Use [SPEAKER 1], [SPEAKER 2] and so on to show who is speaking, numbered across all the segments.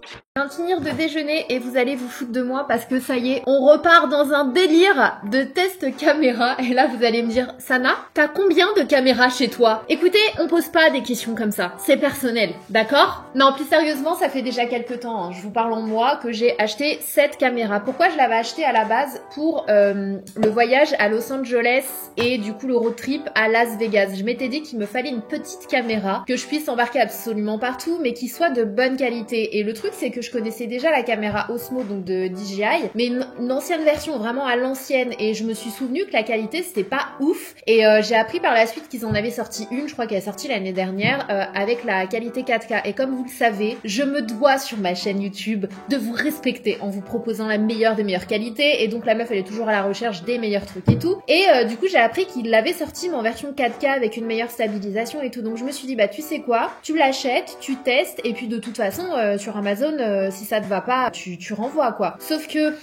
[SPEAKER 1] Je viens de finir de déjeuner et vous allez vous foutre de moi parce que ça y est, on repart dans un délire de test caméra. Et là, vous allez me dire, Sana, t'as combien de caméras chez toi? Écoutez, on pose pas des questions comme ça. C'est personnel, d'accord? Non, plus sérieusement, ça fait déjà quelques temps, hein, je vous parle en moi, que j'ai acheté 7 caméras. Pourquoi je l'avais acheté à la base? Pour le voyage à Los Angeles et du coup le road trip à Las Vegas. Je m'étais dit qu'il me fallait une petite caméra que je puisse embarquer absolument partout, mais qui soit de bonne qualité. Et le truc, c'est que je connaissais déjà la caméra Osmo, donc de DJI, mais une ancienne version, vraiment à l'ancienne, et je me suis souvenu que la qualité c'était pas ouf, et j'ai appris par la suite qu'ils en avaient sorti une, je crois qu'elle est sortie l'année dernière, avec la qualité 4K, et comme vous le savez, je me dois sur ma chaîne YouTube de vous respecter en vous proposant la meilleure des meilleures qualités, et donc la meuf elle est toujours à la recherche des meilleurs trucs et tout, et du coup j'ai appris qu'il l'avait sorti mais en version 4K avec une meilleure stabilisation et tout, donc je me suis dit bah tu sais quoi, tu l'achètes, tu testes, et puis de toute façon sur Amazon si ça te va pas, tu renvoies quoi. Sauf que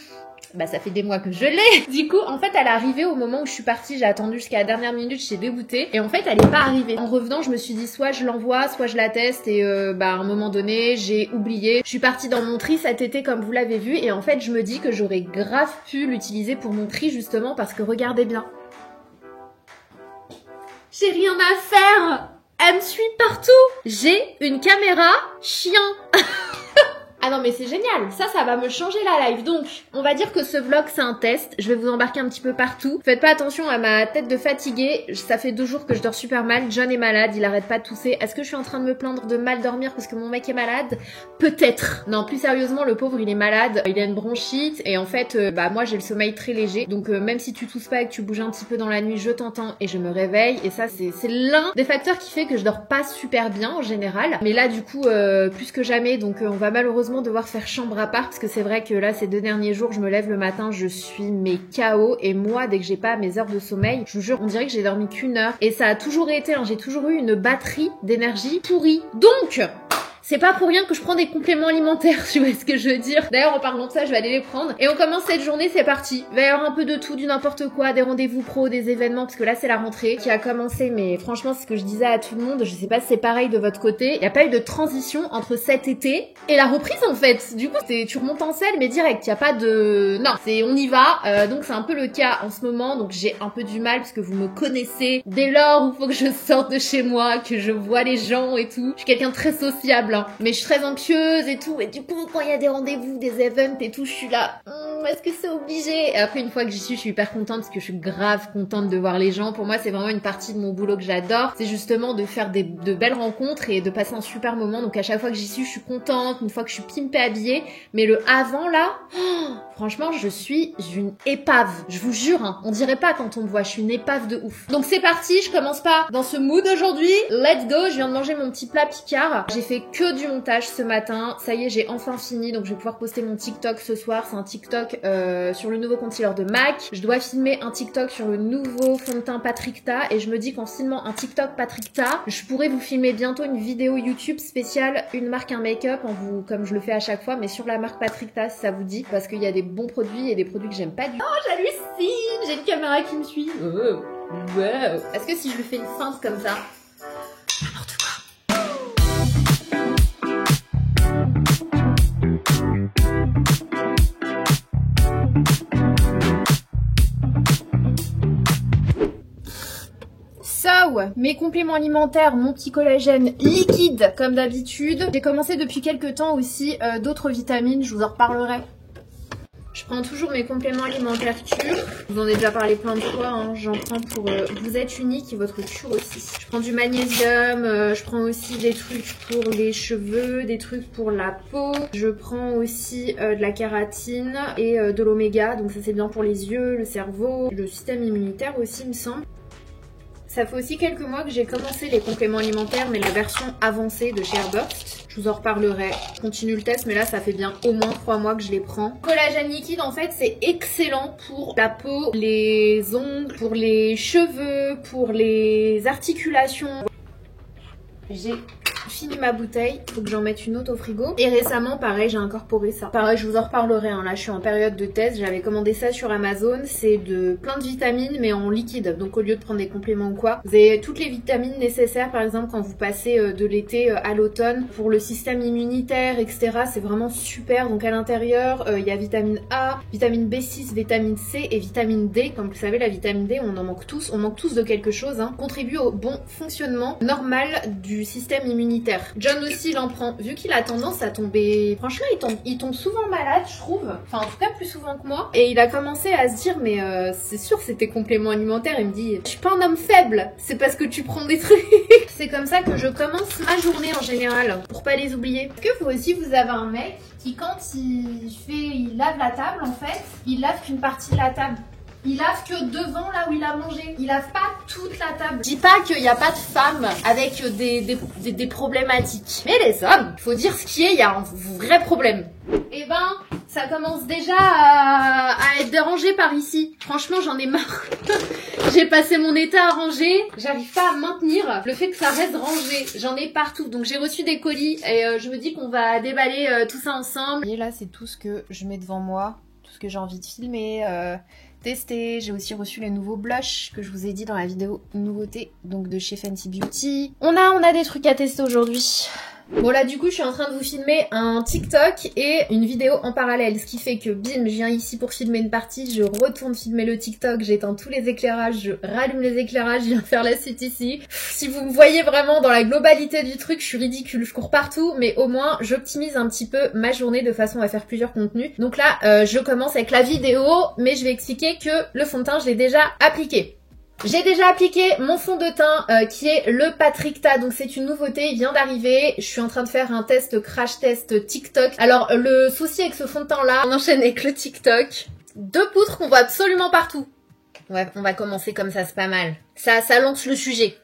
[SPEAKER 1] bah ça fait des mois que je l'ai. Du coup, en fait, elle est arrivée au moment où je suis partie, j'ai attendu jusqu'à la dernière minute, j'étais dégoûtée. Et en fait, elle est pas arrivée. En revenant, je me suis dit soit je l'envoie, soit je la teste. Et bah à un moment donné, j'ai oublié. Je suis partie dans mon tri cet été comme vous l'avez vu. Et en fait, je me dis que j'aurais grave pu l'utiliser pour mon tri justement parce que regardez bien. J'ai rien à faire. Elle me suit partout. J'ai une caméra chien. Ah non mais c'est génial, ça va me changer la life. Donc on va dire que ce vlog c'est un test, je vais vous embarquer un petit peu partout. Faites pas attention à ma tête de fatiguée, ça fait 2 jours que je dors super mal. John est malade, il arrête pas de tousser. Est-ce que je suis en train de me plaindre de mal dormir parce que mon mec est malade? Peut-être. Non, plus sérieusement, le pauvre il est malade, il a une bronchite et en fait bah moi j'ai le sommeil très léger. Donc même si tu tousses pas et que tu bouges un petit peu dans la nuit, je t'entends et je me réveille. Et ça c'est l'un des facteurs qui fait que je dors pas super bien en général. Mais là du coup plus que jamais, donc on va malheureusement devoir faire chambre à part parce que c'est vrai que là ces 2 derniers jours je me lève le matin, je suis mais KO, et moi dès que j'ai pas mes heures de sommeil, je vous jure on dirait que j'ai dormi qu'1 heure, et ça a toujours été, hein, j'ai toujours eu une batterie d'énergie pourrie. Donc c'est pas pour rien que je prends des compléments alimentaires, tu vois ce que je veux dire. D'ailleurs, en parlant de ça, je vais aller les prendre. Et on commence cette journée, c'est parti. Il va y avoir un peu de tout, du n'importe quoi, des rendez-vous pro, des événements, parce que là, c'est la rentrée qui a commencé. Mais franchement, c'est ce que je disais à tout le monde. Je sais pas si c'est pareil de votre côté. Il n'y a pas eu de transition entre cet été et la reprise, en fait. Du coup, tu remontes en selle, mais direct. Il n'y a pas de... Non, c'est on y va. Donc, c'est un peu le cas en ce moment. Donc, j'ai un peu du mal, parce que vous me connaissez. Dès lors où il faut que je sorte de chez moi, que je vois les gens et tout. Je suis quelqu'un de très sociable. Mais je suis très anxieuse et tout, et du coup quand il y a des rendez-vous, des events et tout, je suis là, est-ce que c'est obligé? Et après une fois que j'y suis, je suis hyper contente parce que je suis grave contente de voir les gens. Pour moi c'est vraiment une partie de mon boulot que j'adore, c'est justement de faire de belles rencontres et de passer un super moment. Donc à chaque fois que j'y suis, je suis contente, une fois que je suis pimpée habillée. Mais le avant là, franchement je suis une épave, je vous jure, hein, on dirait pas quand on me voit, je suis une épave de ouf. Donc c'est parti, je commence pas dans ce mood aujourd'hui, let's go. Je viens de manger mon petit plat Picard, j'ai fait que du montage ce matin, ça y est j'ai enfin fini, donc je vais pouvoir poster mon TikTok ce soir. C'est un TikTok sur le nouveau concealer de MAC. Je dois filmer un TikTok sur le nouveau fond de teint Patrick Ta, et je me dis qu'en filmant un TikTok Patrick Ta, je pourrais vous filmer bientôt une vidéo YouTube spéciale une marque, un make-up, comme je le fais à chaque fois, mais sur la marque Patrick Ta si ça vous dit, parce qu'il y a des bons produits et des produits que j'aime pas du tout. Oh j'hallucine, j'ai une caméra qui me suit. Wow. Est-ce que si je lui fais une feinte comme ça, n'importe quoi. Mes compléments alimentaires, mon petit collagène liquide comme d'habitude. J'ai commencé depuis quelques temps aussi d'autres vitamines, je vous en reparlerai. Je prends toujours mes compléments alimentaires Cure. Je vous en ai déjà parlé plein de fois, hein. J'en prends pour vous êtes unique et votre Cure aussi. Je prends du magnésium, je prends aussi des trucs pour les cheveux, des trucs pour la peau. Je prends aussi de la kératine et de l'oméga, donc ça c'est bien pour les yeux, le cerveau, le système immunitaire aussi il me semble. Ça fait aussi quelques mois que j'ai commencé les compléments alimentaires, mais la version avancée de chez Herbst. Je vous en reparlerai. Je continue le test, mais là, ça fait bien au moins 3 mois que je les prends. Collagène liquide, en fait, c'est excellent pour la peau, les ongles, pour les cheveux, pour les articulations. J'ai fini ma bouteille, faut que j'en mette une autre au frigo. Et récemment, pareil, j'ai incorporé ça. Pareil, je vous en reparlerai, hein. Là je suis en période de test, j'avais commandé ça sur Amazon, c'est de plein de vitamines mais en liquide. Donc au lieu de prendre des compléments ou quoi, vous avez toutes les vitamines nécessaires, par exemple quand vous passez de l'été à l'automne, pour le système immunitaire, etc. C'est vraiment super. Donc à l'intérieur, il y a vitamine A, vitamine B6, vitamine C et vitamine D. Comme vous savez, la vitamine D, on manque tous de quelque chose, hein. Contribue au bon fonctionnement normal du système immunitaire. John aussi, il en prend. Vu qu'il a tendance à tomber... Franchement, il tombe souvent malade, je trouve. Enfin, en tout cas, plus souvent que moi. Et il a commencé à se dire, mais c'est sûr, c'est tes compléments alimentaires. Il me dit, je suis pas un homme faible, c'est parce que tu prends des trucs. C'est comme ça que je commence ma journée en général, pour pas les oublier. Est-ce que vous aussi, vous avez un mec qui, quand il lave la table, en fait, il lave qu'une partie de la table? Il lave que devant là où il a mangé. Il lave pas toute la table. Je dis pas qu'il n'y a pas de femmes avec des problématiques. Mais les hommes, faut dire ce qui est, il y a un vrai problème. Eh ben, ça commence déjà à être dérangé par ici. Franchement, j'en ai marre. J'ai passé mon été à ranger. J'arrive pas à maintenir le fait que ça reste rangé. J'en ai partout. Donc j'ai reçu des colis et je me dis qu'on va déballer tout ça ensemble. Et là, c'est tout ce que je mets devant moi. Tout ce que j'ai envie de filmer. Tester. J'ai aussi reçu les nouveaux blushs que je vous ai dit dans la vidéo nouveauté, donc de chez Fenty Beauty. On a des trucs à tester aujourd'hui. Bon là du coup je suis en train de vous filmer un TikTok et une vidéo en parallèle, ce qui fait que bim, je viens ici pour filmer une partie, je retourne filmer le TikTok, j'éteins tous les éclairages, je rallume les éclairages, je viens faire la suite ici. Si vous me voyez vraiment dans la globalité du truc, je suis ridicule, je cours partout, mais au moins j'optimise un petit peu ma journée de façon à faire plusieurs contenus. Donc là je commence avec la vidéo, mais je vais expliquer que le fond de teint je l'ai déjà appliqué. J'ai déjà appliqué mon fond de teint qui est le Patrickta, donc c'est une nouveauté, il vient d'arriver. Je suis en train de faire un test, crash test TikTok. Alors le souci avec ce fond de teint là, on enchaîne avec le TikTok. 2 poutres qu'on voit absolument partout. Ouais, on va commencer comme ça, c'est pas mal. Ça lance le sujet.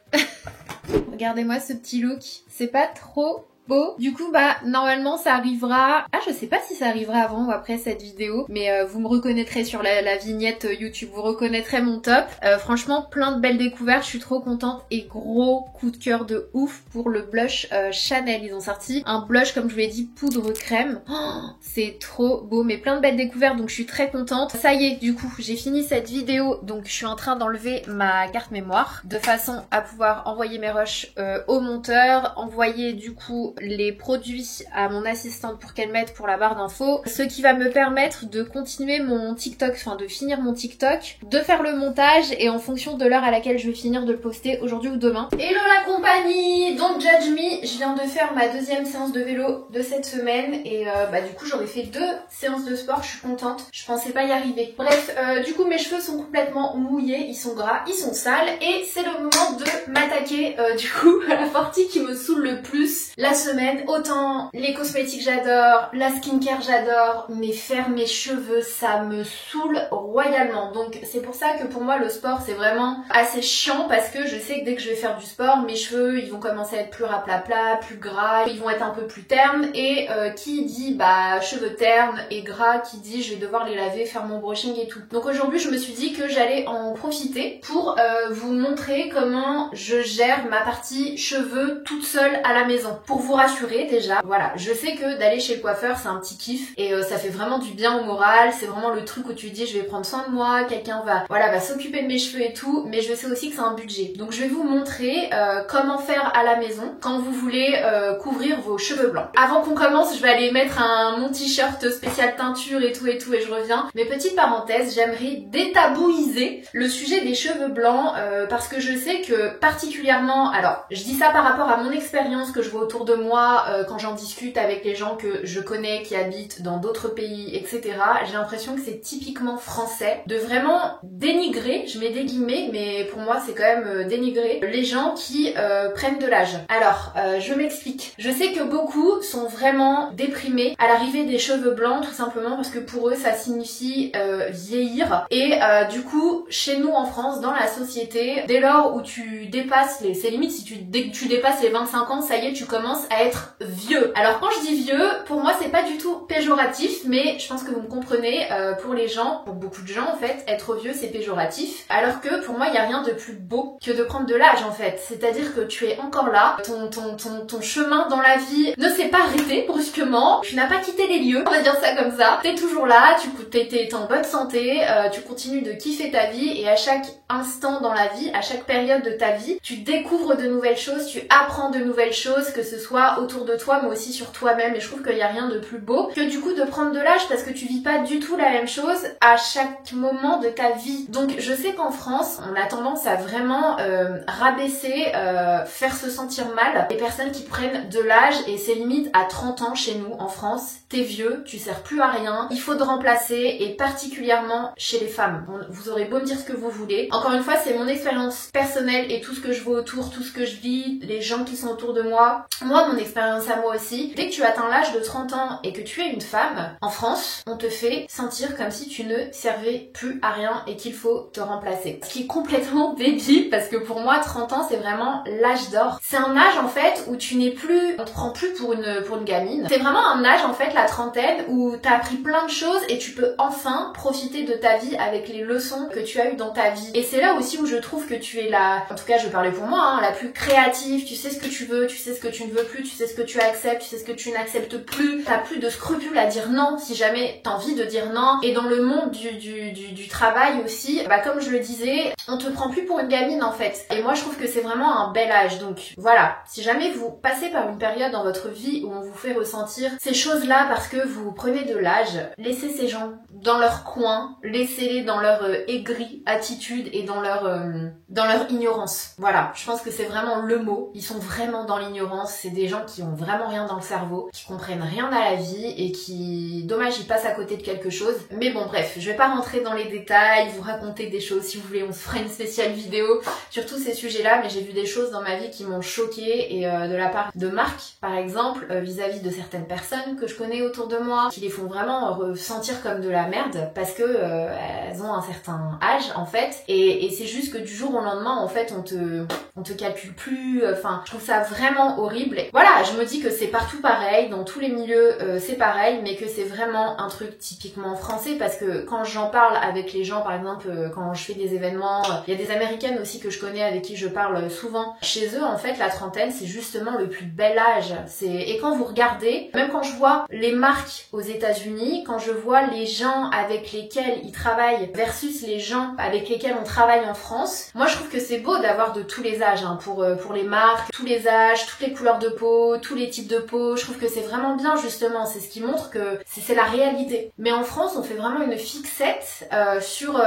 [SPEAKER 1] Regardez-moi ce petit look, c'est pas trop... beau. Du coup bah normalement ça arrivera, je sais pas si ça arrivera avant ou après cette vidéo, mais vous me reconnaîtrez sur la vignette YouTube, vous reconnaîtrez mon top. Franchement plein de belles découvertes, je suis trop contente et gros coup de cœur de ouf pour le blush Chanel. Ils ont sorti un blush comme je vous l'ai dit poudre crème, c'est trop beau, mais plein de belles découvertes donc je suis très contente. Ça y est, du coup j'ai fini cette vidéo, donc je suis en train d'enlever ma carte mémoire de façon à pouvoir envoyer mes rushs au monteur, envoyer du coup les produits à mon assistante pour qu'elle m'aide pour la barre d'infos, ce qui va me permettre de continuer mon TikTok, enfin de finir mon TikTok, de faire le montage et en fonction de l'heure à laquelle je vais finir de le poster aujourd'hui ou demain. Hello la compagnie, don't judge me, je viens de faire ma 2e séance de vélo de cette semaine et du coup j'aurais fait 2 séances de sport, je suis contente, je pensais pas y arriver. Bref, du coup mes cheveux sont complètement mouillés, ils sont gras, ils sont sales et c'est le moment de m'attaquer du coup à la partie qui me saoule le plus la semaine. Autant les cosmétiques j'adore, la skincare j'adore, mais faire mes cheveux ça me saoule royalement. Donc c'est pour ça que pour moi le sport c'est vraiment assez chiant parce que je sais que dès que je vais faire du sport, mes cheveux ils vont commencer à être plus raplapla, plus gras, ils vont être un peu plus ternes et qui dit cheveux ternes et gras, qui dit je vais devoir les laver, faire mon brushing et tout. Donc aujourd'hui je me suis dit que j'allais en profiter pour vous montrer comment je gère ma partie cheveux toute seule à la maison. Pour vous rassurer déjà, voilà, je sais que d'aller chez le coiffeur c'est un petit kiff et ça fait vraiment du bien au moral, c'est vraiment le truc où tu dis je vais prendre soin de moi, quelqu'un va s'occuper de mes cheveux et tout, mais je sais aussi que c'est un budget. Donc je vais vous montrer comment faire à la maison quand vous voulez couvrir vos cheveux blancs. Avant qu'on commence, je vais aller mettre mon t-shirt spécial teinture et tout et je reviens. Mais petite parenthèse, j'aimerais détabouiser le sujet des cheveux blancs parce que je sais que particulièrement, alors je dis ça par rapport à mon expérience que je vois autour de moi quand j'en discute avec les gens que je connais qui habitent dans d'autres pays, etc. J'ai l'impression que c'est typiquement français de vraiment dénigrer, je mets des guillemets, mais pour moi c'est quand même dénigrer les gens qui prennent de l'âge. Alors, je m'explique. Je sais que beaucoup sont vraiment déprimés à l'arrivée des cheveux blancs, tout simplement parce que pour eux ça signifie vieillir. Et du coup, chez nous en France, dans la société, dès lors où tu dépasses c'est limite si dès que tu dépasses les 25 ans, ça y est, tu commences à être vieux. Alors quand je dis vieux, pour moi c'est pas du tout péjoratif, mais je pense que vous me comprenez, pour les gens, pour beaucoup de gens en fait, être vieux c'est péjoratif, alors que pour moi il y a rien de plus beau que de prendre de l'âge en fait. C'est-à-dire que tu es encore là, ton chemin dans la vie ne s'est pas arrêté brusquement, tu n'as pas quitté les lieux, on va dire ça comme ça, t'es toujours là, t'es en bonne santé, tu continues de kiffer ta vie et à chaque instant dans la vie, à chaque période de ta vie, tu découvres de nouvelles choses, tu apprends de nouvelles choses, que ce soit autour de toi mais aussi sur toi-même, et je trouve qu'il n'y a rien de plus beau que du coup de prendre de l'âge parce que tu vis pas du tout la même chose à chaque moment de ta vie. Donc je sais qu'en France, on a tendance à vraiment rabaisser, faire se sentir mal les personnes qui prennent de l'âge, et c'est limite à 30 ans chez nous en France, t'es vieux, tu sers plus à rien, il faut te remplacer, et particulièrement chez les femmes. Vous aurez beau me dire ce que vous voulez. Encore une fois, c'est mon expérience personnelle et tout ce que je vois autour, tout ce que je vis, les gens qui sont autour de moi. Moi, mon expérience à moi aussi. Dès que tu atteins l'âge de 30 ans et que tu es une femme, en France, on te fait sentir comme si tu ne servais plus à rien et qu'il faut te remplacer. Ce qui est complètement débile parce que pour moi, 30 ans, c'est vraiment l'âge d'or. C'est un âge en fait où tu n'es plus, on te prend plus pour une gamine. C'est vraiment un âge en fait, la trentaine, où t'as appris plein de choses et tu peux enfin profiter de ta vie avec les leçons que tu as eues dans ta vie. Et c'est là aussi où je trouve que tu es en tout cas je parlais pour moi, hein, la plus créative, tu sais ce que tu veux, tu sais ce que tu ne veux plus, tu sais ce que tu acceptes, tu sais ce que tu n'acceptes plus, t'as plus de scrupules à dire non si jamais t'as envie de dire non. Et dans le monde du travail aussi, bah comme je le disais, on te prend plus pour une gamine en fait. Et moi je trouve que c'est vraiment un bel âge. Donc voilà, si jamais vous passez par une période dans votre vie où on vous fait ressentir ces choses-là parce que vous prenez de l'âge, laissez ces gens dans leur coin, laissez-les dans leur aigrie attitude et dans leur ignorance. Voilà, je pense que c'est vraiment le mot. Ils sont vraiment dans l'ignorance. C'est des gens qui ont vraiment rien dans le cerveau, qui comprennent rien à la vie et qui, dommage, ils passent à côté de quelque chose. Mais bon, bref, je vais pas rentrer dans les détails, vous raconter des choses. Si vous voulez, on se fera une spéciale vidéo sur tous ces sujets-là. Mais j'ai vu des choses dans ma vie qui m'ont choquée, et de la part de Marc, par exemple, vis-à-vis de certaines personnes que je connais autour de moi, qui les font vraiment ressentir comme de la merde parce que elles ont un certain âge en fait, et c'est juste que du jour au lendemain en fait on te calcule plus, enfin je trouve ça vraiment horrible. Et voilà, je me dis que c'est partout pareil, dans tous les milieux c'est pareil, mais que c'est vraiment un truc typiquement français, parce que quand j'en parle avec les gens, par exemple quand je fais des événements, il y a des américaines aussi que je connais avec qui je parle souvent, chez eux en fait la trentaine c'est justement le plus bel âge. Et quand vous regardez, même quand je vois les marques aux États-Unis, quand je vois les gens avec lesquels ils travaillent versus les gens avec lesquels on travaille en France, moi je trouve que c'est beau d'avoir de tous les âges, hein, pour les marques, tous les âges, toutes les couleurs de peau, tous les types de peau. Je trouve que c'est vraiment bien justement, c'est ce qui montre que c'est la réalité. Mais en France on fait vraiment une fixette sur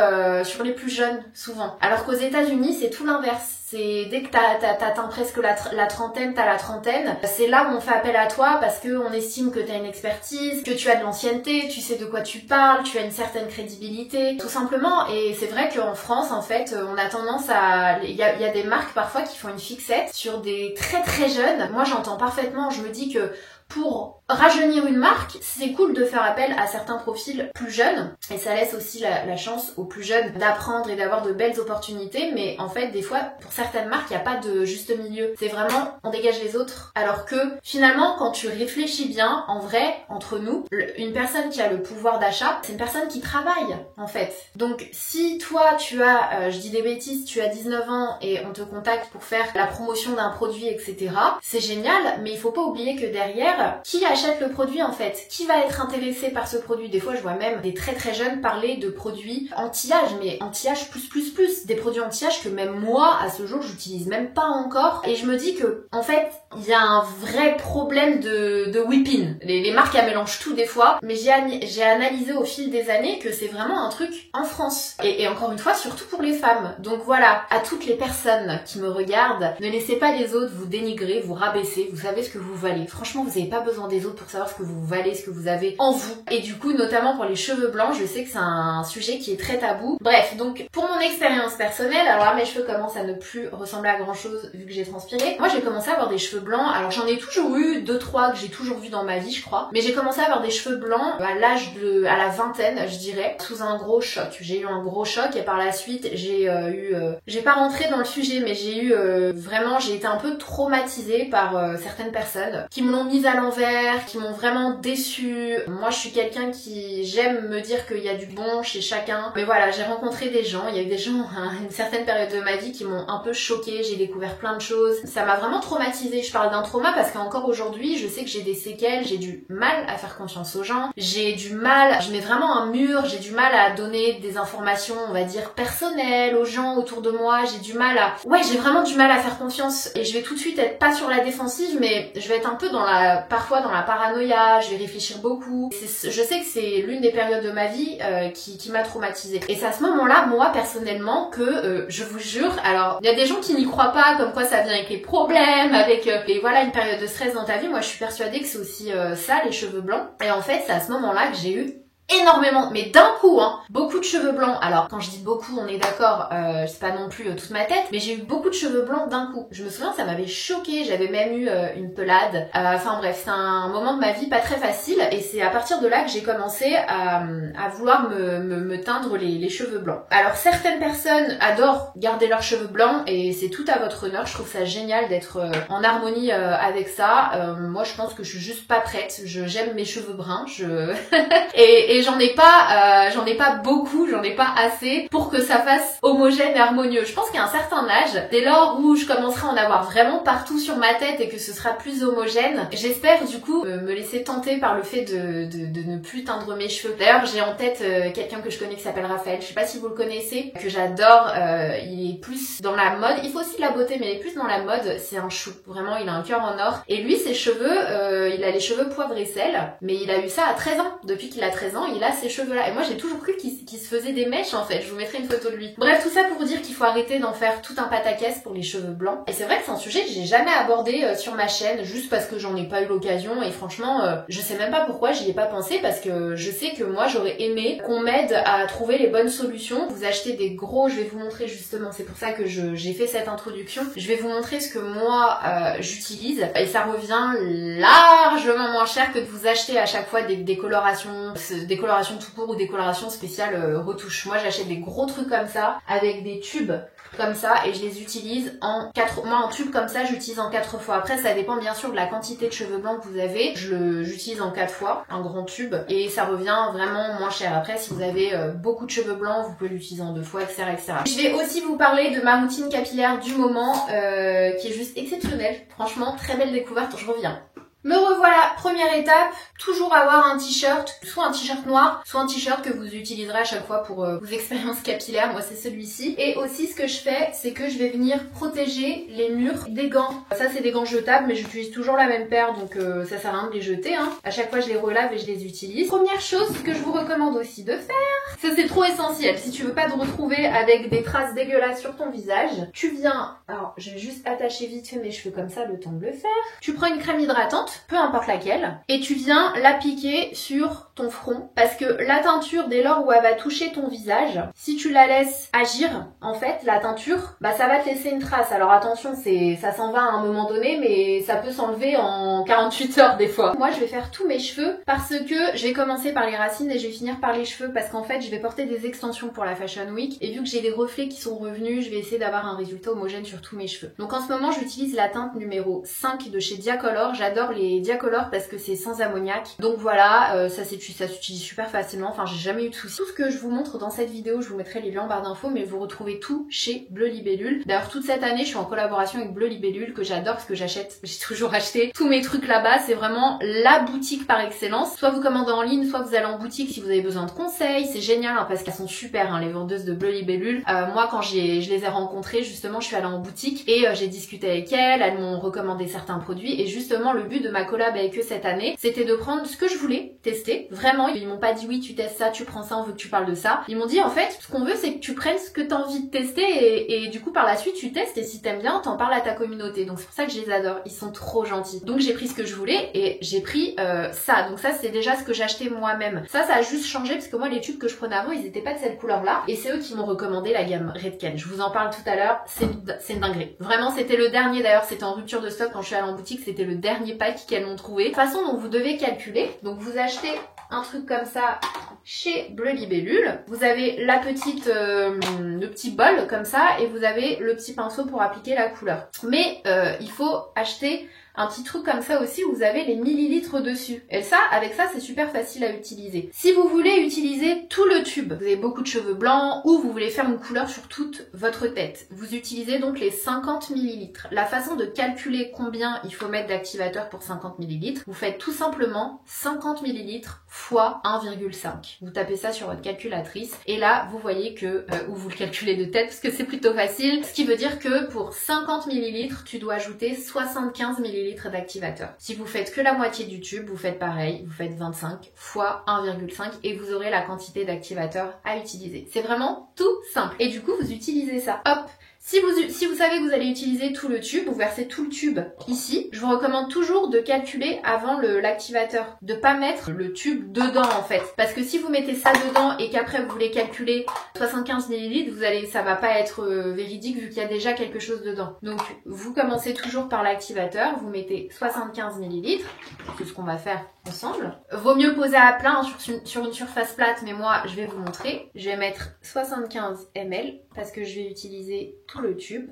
[SPEAKER 1] les plus jeunes souvent, alors qu'aux États-Unis c'est tout l'inverse. C'est dès que t'atteins presque la trentaine, t'as la trentaine, c'est là où on fait appel à toi parce que on estime que t'as une expertise, que tu as de l'ancienneté, tu sais de quoi tu parles, tu as une certaine crédibilité, tout simplement. Et c'est vrai qu'en France, en fait, on a tendance à... Il y a des marques parfois qui font une fixette sur des très très jeunes. Moi j'entends parfaitement, je me dis que pour rajeunir une marque, c'est cool de faire appel à certains profils plus jeunes, et ça laisse aussi la chance aux plus jeunes d'apprendre et d'avoir de belles opportunités. Mais en fait des fois pour certaines marques il n'y a pas de juste milieu, c'est vraiment on dégage les autres, alors que finalement quand tu réfléchis bien, en vrai, entre nous, une personne qui a le pouvoir d'achat, c'est une personne qui travaille en fait. Donc si toi tu as, je dis des bêtises, tu as 19 ans et on te contacte pour faire la promotion d'un produit etc, c'est génial, mais il faut pas oublier que derrière, qui achète le produit en fait? Qui va être intéressé par ce produit? Des fois je vois même des très très jeunes parler de produits anti-âge, mais anti-âge plus, des produits anti-âge que même moi à ce jour j'utilise même pas encore, et je me dis que en fait il y a un vrai problème de whipping. Les marques elles mélangent tout des fois, mais j'ai analysé au fil des années que c'est vraiment un truc en France, et encore une fois surtout pour les femmes. Donc voilà, à toutes les personnes qui me regardent, ne laissez pas les autres vous dénigrer, vous rabaisser, vous savez ce que vous valez. Franchement vous n'avez pas besoin des autres autres pour savoir ce que vous valez, ce que vous avez en vous. Et du coup, notamment pour les cheveux blancs, je sais que c'est un sujet qui est très tabou. Bref, donc pour mon expérience personnelle, alors là mes cheveux commencent à ne plus ressembler à grand chose vu que j'ai transpiré. Moi j'ai commencé à avoir des cheveux blancs, alors j'en ai toujours eu 2-3 que j'ai toujours vu dans ma vie je crois, mais j'ai commencé à avoir des cheveux blancs à la vingtaine je dirais, sous un gros choc. J'ai eu un gros choc et par la suite j'ai pas rentré dans le sujet, mais j'ai été un peu traumatisée par certaines personnes qui me l'ont mise à l'envers, qui m'ont vraiment déçue. Moi je suis quelqu'un qui j'aime me dire qu'il y a du bon chez chacun, mais voilà, j'ai rencontré des gens, il y a eu des gens à une certaine période de ma vie qui m'ont un peu choquée, j'ai découvert plein de choses, ça m'a vraiment traumatisée. Je parle d'un trauma parce qu'encore aujourd'hui je sais que j'ai des séquelles, j'ai du mal à faire confiance aux gens, je mets vraiment un mur, j'ai du mal à donner des informations on va dire personnelles aux gens autour de moi, j'ai vraiment du mal à faire confiance et je vais tout de suite être pas sur la défensive, mais je vais être un peu parfois dans la paranoïa, je vais réfléchir beaucoup. Je sais que c'est l'une des périodes de ma vie qui m'a traumatisée. Et c'est à ce moment-là, moi personnellement, que je vous jure, alors il y a des gens qui n'y croient pas, comme quoi ça vient avec les problèmes, et voilà une période de stress dans ta vie. Moi je suis persuadée que c'est aussi ça, les cheveux blancs. Et en fait c'est à ce moment-là que j'ai eu énormément, mais d'un coup, beaucoup de cheveux blancs. Alors quand je dis beaucoup, on est d'accord, c'est pas non plus toute ma tête, mais j'ai eu beaucoup de cheveux blancs d'un coup. Je me souviens, ça m'avait choquée, j'avais même eu une pelade. Enfin bref, c'est un moment de ma vie pas très facile, et c'est à partir de là que j'ai commencé à vouloir me teindre les cheveux blancs. Alors certaines personnes adorent garder leurs cheveux blancs, et c'est tout à votre honneur. Je trouve ça génial d'être en harmonie avec ça. Moi, je pense que je suis juste pas prête. J'aime mes cheveux bruns. Et j'en ai pas beaucoup, j'en ai pas assez pour que ça fasse homogène et harmonieux. Je pense qu'à un certain âge, dès lors où je commencerai à en avoir vraiment partout sur ma tête et que ce sera plus homogène, j'espère du coup me laisser tenter par le fait de ne plus teindre mes cheveux. D'ailleurs, j'ai en tête quelqu'un que je connais qui s'appelle Raphaël, je sais pas si vous le connaissez, que j'adore, il est plus dans la mode, il faut aussi de la beauté, mais il est plus dans la mode, c'est un chou, vraiment il a un cœur en or. Et lui, ses cheveux, il a les cheveux poivre et sel, mais il a eu ça à 13 ans, depuis qu'il a 13 ans, il a ces cheveux-là. Et moi, j'ai toujours cru qu'il se faisait des mèches, en fait. Je vous mettrai une photo de lui. Bref, tout ça pour vous dire qu'il faut arrêter d'en faire tout un pataquès pour les cheveux blancs. Et c'est vrai que c'est un sujet que j'ai jamais abordé sur ma chaîne, juste parce que j'en ai pas eu l'occasion. Et franchement, je sais même pas pourquoi j'y ai pas pensé, parce que je sais que moi, j'aurais aimé qu'on m'aide à trouver les bonnes solutions. Vous achetez des gros, je vais vous montrer justement, c'est pour ça que j'ai fait cette introduction. Je vais vous montrer ce que moi, j'utilise. Et ça revient largement moins cher que de vous acheter à chaque fois des décolorations tout court ou des colorations spéciales retouches. Moi j'achète des gros trucs comme ça avec des tubes comme ça et je les utilise en 4. Moi un tube comme ça j'utilise en 4 fois. Après ça dépend bien sûr de la quantité de cheveux blancs que vous avez. J'utilise en 4 fois un grand tube et ça revient vraiment moins cher. Après si vous avez beaucoup de cheveux blancs vous pouvez l'utiliser en 2 fois, etc., etc. Je vais aussi vous parler de ma routine capillaire du moment qui est juste exceptionnelle. Franchement très belle découverte, je reviens. Me revoilà, première étape, toujours avoir un t-shirt, soit un t-shirt noir, soit un t-shirt que vous utiliserez à chaque fois pour vos expériences capillaires, moi c'est celui-ci. Et aussi ce que je fais, c'est que je vais venir protéger les murs des gants. Ça c'est des gants jetables, mais j'utilise toujours la même paire, donc ça sert à rien de les jeter. À chaque fois je les relave et je les utilise. Première chose que je vous recommande aussi de faire, ça c'est trop essentiel, si tu veux pas te retrouver avec des traces dégueulasses sur ton visage, tu viens, alors je vais juste attacher vite fait mes cheveux comme ça le temps de le faire, tu prends une crème hydratante, peu importe laquelle, et tu viens l'appliquer sur ton front, parce que la teinture, dès lors où elle va toucher ton visage, si tu la laisses agir, en fait, la teinture, ça va te laisser une trace. Alors attention, ça s'en va à un moment donné, mais ça peut s'enlever en 48 heures des fois. Moi, je vais faire tous mes cheveux, parce que je vais commencer par les racines et je vais finir par les cheveux, parce qu'en fait, je vais porter des extensions pour la Fashion Week, et vu que j'ai des reflets qui sont revenus, je vais essayer d'avoir un résultat homogène sur tous mes cheveux. Donc en ce moment, j'utilise la teinte numéro 5 de chez Diacolor. J'adore les Diacolor parce que c'est sans ammoniac. Donc voilà, ça s'utilise super facilement. Enfin, j'ai jamais eu de soucis. Tout ce que je vous montre dans cette vidéo, je vous mettrai les liens en barre d'infos, mais vous retrouvez tout chez Bleu Libellule. D'ailleurs, toute cette année, je suis en collaboration avec Bleu Libellule, que j'adore parce que j'ai toujours acheté tous mes trucs là-bas. C'est vraiment la boutique par excellence. Soit vous commandez en ligne, soit vous allez en boutique si vous avez besoin de conseils. C'est génial parce qu'elles sont super, les vendeuses de Bleu Libellule. Moi, quand je les ai rencontrées, justement, je suis allée en boutique et j'ai discuté avec elles. Elles m'ont recommandé certains produits et justement, le but de ma collab avec eux cette année, c'était de prendre ce que je voulais tester. Vraiment, ils m'ont pas dit oui, tu testes ça, tu prends ça, on veut que tu parles de ça. Ils m'ont dit en fait, ce qu'on veut, c'est que tu prennes ce que t'as envie de tester et du coup, par la suite, tu testes et si t'aimes bien, t'en parles à ta communauté. Donc c'est pour ça que je les adore. Ils sont trop gentils. Donc j'ai pris ce que je voulais et j'ai pris ça. Donc ça, c'est déjà ce que j'achetais moi-même. Ça a juste changé parce que moi, les tubes que je prenais avant, ils étaient pas de cette couleur-là. Et c'est eux qui m'ont recommandé la gamme Redken. Je vous en parle tout à l'heure. C'est une dinguerie. Vraiment, c'était le dernier d'ailleurs. C'était en rupture de stock quand je suis allée en boutique. C'était le dernier pack qu'elles m'ont trouvé. De toute façon, donc vous devez calculer. Donc vous achetez un truc comme ça chez Bleu Libellule. Vous avez la petite, le petit bol comme ça et vous avez le petit pinceau pour appliquer la couleur. Mais il faut acheter un petit truc comme ça aussi où vous avez les millilitres dessus. Et ça, avec ça, c'est super facile à utiliser. Si vous voulez utiliser tout le tube, vous avez beaucoup de cheveux blancs ou vous voulez faire une couleur sur toute votre tête, vous utilisez donc les 50 millilitres. La façon de calculer combien il faut mettre d'activateur pour 50 millilitres, vous faites tout simplement 50 millilitres fois 1,5. Vous tapez ça sur votre calculatrice et là, vous voyez que, ou vous le calculez de tête parce que c'est plutôt facile, ce qui veut dire que pour 50 millilitres, tu dois ajouter 75 millilitres d'activateur. Si vous faites que la moitié du tube, vous faites pareil, vous faites 25 fois 1,5 et vous aurez la quantité d'activateur à utiliser. C'est vraiment tout simple. Et du coup, vous utilisez ça. Hop! Si vous savez que vous allez utiliser tout le tube, vous versez tout le tube ici. Je vous recommande toujours de calculer avant l'activateur, de pas mettre le tube dedans en fait. Parce que si vous mettez ça dedans et qu'après vous voulez calculer 75 ml, ça va pas être véridique vu qu'il y a déjà quelque chose dedans. Donc vous commencez toujours par l'activateur, vous mettez 75 ml, c'est ce qu'on va faire ensemble. Vaut mieux poser à plat sur une surface plate, mais moi je vais vous montrer. Je vais mettre 75 ml parce que je vais utiliser tout le tube.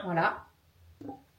[SPEAKER 1] Voilà.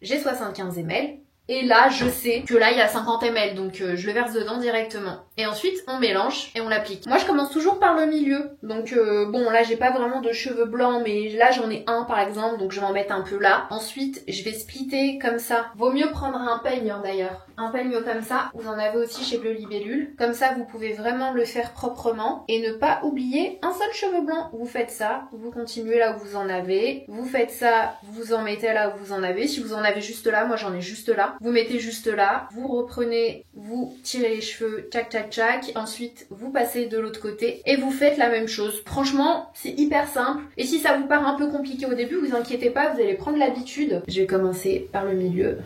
[SPEAKER 1] J'ai 75 ml. Et là, je sais que là, il y a 50 ml, donc je le verse dedans directement. Et ensuite, on mélange et on l'applique. Moi, je commence toujours par le milieu. Donc, bon, là, j'ai pas vraiment de cheveux blancs, mais là, j'en ai un, par exemple, donc je vais en mettre un peu là. Ensuite, je vais splitter comme ça. Vaut mieux prendre un peigne, hein, d'ailleurs. Un peigne comme ça, vous en avez aussi chez Bleu Libellule. Comme ça, vous pouvez vraiment le faire proprement et ne pas oublier un seul cheveu blanc. Vous faites ça, vous continuez là où vous en avez. Vous faites ça, vous en mettez là où vous en avez. Si vous en avez juste là, moi, j'en ai juste là. Vous mettez juste là, vous reprenez, vous tirez les cheveux, tchac tchac tchac, ensuite vous passez de l'autre côté et vous faites la même chose. Franchement, c'est hyper simple et si ça vous paraît un peu compliqué au début, vous inquiétez pas, vous allez prendre l'habitude. Je vais commencer par le milieu.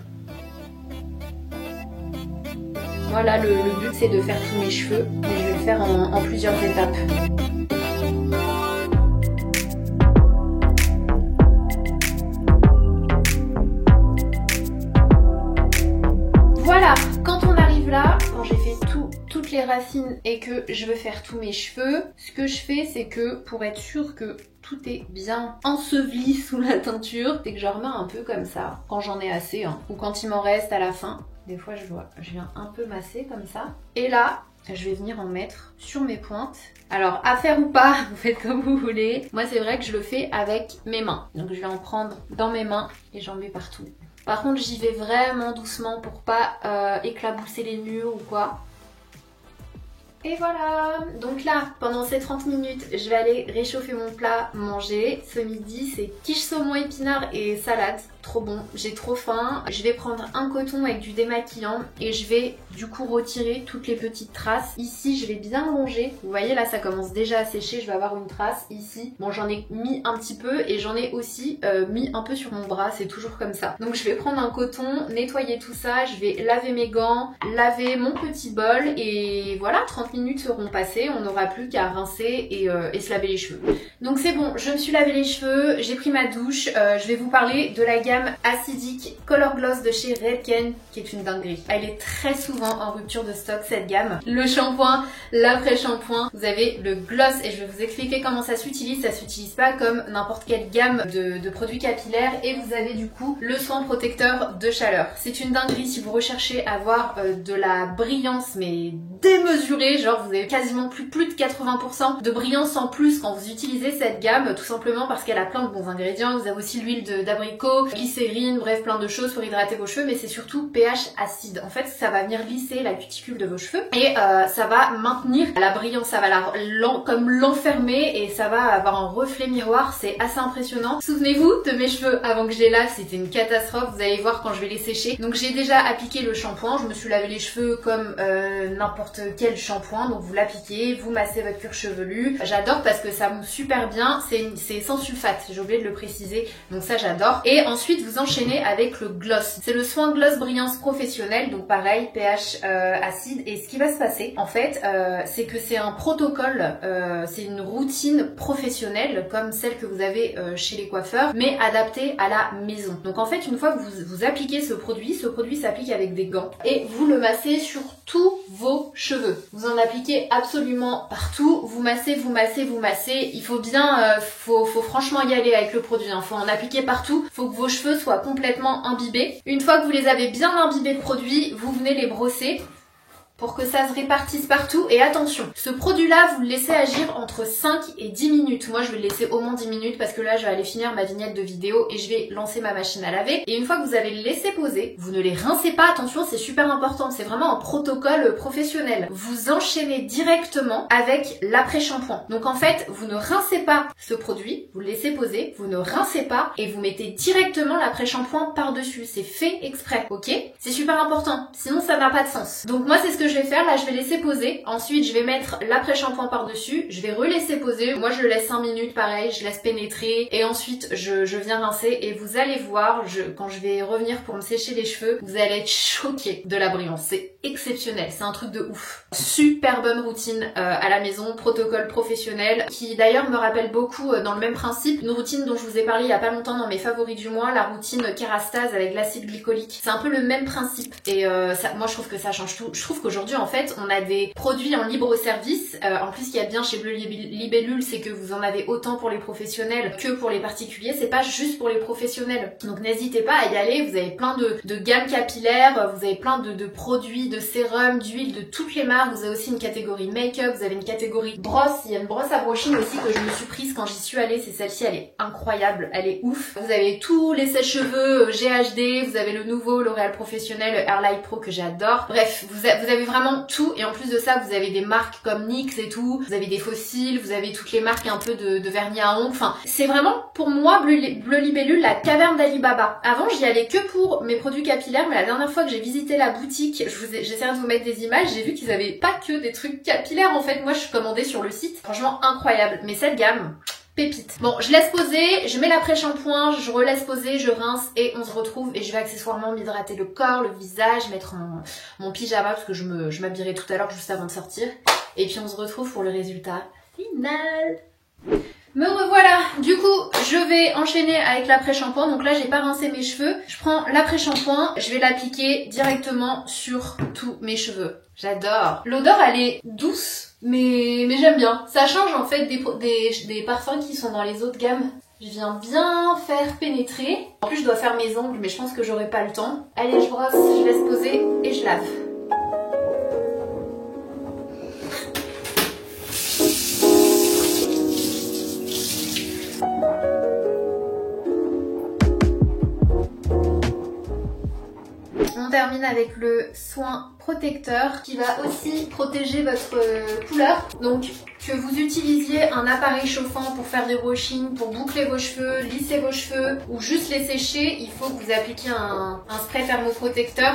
[SPEAKER 1] Voilà, le but c'est de faire tous mes cheveux, mais je vais le faire en plusieurs étapes. Voilà, quand on arrive là, quand j'ai fait toutes les racines et que je veux faire tous mes cheveux, ce que je fais, c'est que pour être sûr que tout est bien enseveli sous la teinture, c'est que je remets un peu comme ça, quand j'en ai assez, hein, ou quand il m'en reste à la fin. Des fois, je viens un peu masser comme ça. Et là, je vais venir en mettre sur mes pointes. Alors, à faire ou pas, vous faites comme vous voulez. Moi, c'est vrai que je le fais avec mes mains. Donc, je vais en prendre dans mes mains et j'en mets partout. Par contre, j'y vais vraiment doucement pour pas éclabousser les murs ou quoi. Et voilà. Donc là, pendant ces 30 minutes, je vais aller réchauffer mon plat, manger. Ce midi, c'est quiche saumon épinards et salade. Trop bon, j'ai trop faim. Je vais prendre un coton avec du démaquillant et je vais du coup retirer toutes les petites traces. Ici, je vais bien longer. Vous voyez là, ça commence déjà à sécher. Je vais avoir une trace ici. Bon, j'en ai mis un petit peu et j'en ai aussi mis un peu sur mon bras. C'est toujours comme ça. Donc je vais prendre un coton, nettoyer tout ça. Je vais laver mes gants, laver mon petit bol et voilà, 30 minutes seront passées. On n'aura plus qu'à rincer et se laver les cheveux. Donc c'est bon, je me suis lavé les cheveux, j'ai pris ma douche. Je vais vous parler de la gamme acidique Color Gloss de chez Redken qui est une dinguerie. Elle est très souvent en rupture de stock cette gamme. Le shampoing, l'après-shampoing, vous avez le gloss et je vais vous expliquer comment ça s'utilise. Ça s'utilise pas comme n'importe quelle gamme de produits capillaires et vous avez du coup le soin protecteur de chaleur. C'est une dinguerie si vous recherchez à avoir de la brillance mais démesurée, genre vous avez quasiment plus de 80% de brillance en plus quand vous utilisez cette gamme, tout simplement parce qu'elle a plein de bons ingrédients. Vous avez aussi l'huile d'abricot, glycérine, bref plein de choses pour hydrater vos cheveux, mais c'est surtout pH acide. En fait ça va venir lisser la cuticule de vos cheveux et ça va maintenir la brillance, ça va comme l'enfermer et ça va avoir un reflet miroir, c'est assez impressionnant. Souvenez-vous de mes cheveux avant que je les lave, c'était une catastrophe, vous allez voir quand je vais les sécher. Donc j'ai déjà appliqué le shampoing, je me suis lavé les cheveux comme n'importe quel shampoing, donc vous l'appliquez, vous massez votre cuir chevelu. J'adore parce que ça mousse super bien, c'est sans sulfate, j'ai oublié de le préciser, donc ça j'adore. Et ensuite vous enchaînez avec le gloss, c'est le soin gloss brillance professionnel, donc pareil, pH acide. Et ce qui va se passer en fait, c'est que c'est un protocole, c'est une routine professionnelle comme celle que vous avez chez les coiffeurs, mais adaptée à la maison. Donc en fait une fois que vous appliquez ce produit s'applique avec des gants et vous le massez sur tous vos cheveux. Vous en appliquez absolument partout, vous massez, vous massez, vous massez. Il faut bien, faut franchement y aller avec le produit, hein. Faut en appliquer partout, faut que vos cheveux soient complètement imbibés. Une fois que vous les avez bien imbibés de produit, vous venez les brosser pour que ça se répartisse partout. Et attention, ce produit-là, vous le laissez agir entre 5 et 10 minutes. Moi, je vais le laisser au moins 10 minutes parce que là, je vais aller finir ma vignette de vidéo et je vais lancer ma machine à laver. Et une fois que vous avez laissé poser, vous ne les rincez pas, attention, c'est super important. C'est vraiment un protocole professionnel. Vous enchaînez directement avec l'après-shampoing. Donc en fait, vous ne rincez pas ce produit, vous le laissez poser, vous ne rincez pas et vous mettez directement l'après-shampoing par-dessus. C'est fait exprès, ok? C'est super important, sinon ça n'a pas de sens. Donc moi, c'est ce que je vais faire, là je vais laisser poser, ensuite je vais mettre l'après-shampoing par-dessus, je vais relaisser poser, moi je le laisse 5 minutes pareil, je laisse pénétrer et ensuite je viens rincer et vous allez voir, quand je vais revenir pour me sécher les cheveux, vous allez être choqués de la brillance, c'est exceptionnel, c'est un truc de ouf. Super bonne routine à la maison, protocole professionnel, qui d'ailleurs me rappelle beaucoup dans le même principe, une routine dont je vous ai parlé il y a pas longtemps dans mes favoris du mois, la routine Kérastase avec l'acide glycolique. C'est un peu le même principe et moi je trouve que ça change tout. Je trouve qu'aujourd'hui en fait on a des produits en libre service, en plus ce qu'il y a bien chez Bleu Libellule c'est que vous en avez autant pour les professionnels que pour les particuliers, c'est pas juste pour les professionnels, donc n'hésitez pas à y aller, vous avez plein de gammes capillaires, vous avez plein de produits, de sérums, d'huile, de toutes les marques, vous avez aussi une catégorie make-up, vous avez une catégorie brosse, il y a une brosse à brushing aussi que je me suis prise quand j'y suis allée, c'est celle-ci, elle est incroyable, elle est ouf. Vous avez tous les sèche-cheveux GHD, vous avez le nouveau L'Oréal Professionnel Airlight Pro que j'adore, bref, vous avez vraiment tout et en plus de ça vous avez des marques comme NYX et tout, vous avez des fossiles, vous avez toutes les marques un peu de vernis à ongles, enfin c'est vraiment pour moi Bleu Libellule la caverne d'Ali Baba. Avant j'y allais que pour mes produits capillaires, mais la dernière fois que j'ai visité la boutique, j'essaierai de vous mettre des images, j'ai vu qu'ils avaient pas que des trucs capillaires en fait, moi je commandais sur le site, franchement incroyable, mais cette gamme pépite. Bon, je laisse poser, je mets l'après-shampoing, je relaisse poser, je rince et on se retrouve et je vais accessoirement m'hydrater le corps, le visage, mettre mon pyjama parce que je m'habillerai tout à l'heure juste avant de sortir. Et puis on se retrouve pour le résultat final. Me revoilà. Du coup, je vais enchaîner avec l'après-shampoing. Donc là, j'ai pas rincé mes cheveux. Je prends l'après-shampoing, je vais l'appliquer directement sur tous mes cheveux. J'adore. L'odeur, elle est douce. Mais j'aime bien. Ça change en fait des parfums qui sont dans les autres gammes. Je viens bien faire pénétrer. En plus je dois faire mes ongles mais je pense que j'aurai pas le temps. Allez je brosse, je laisse poser et je lave. On termine avec le soin protecteur qui va aussi protéger votre couleur. Donc que vous utilisiez un appareil chauffant pour faire des brushings, pour boucler vos cheveux, lisser vos cheveux ou juste les sécher, il faut que vous appliquiez un spray thermoprotecteur.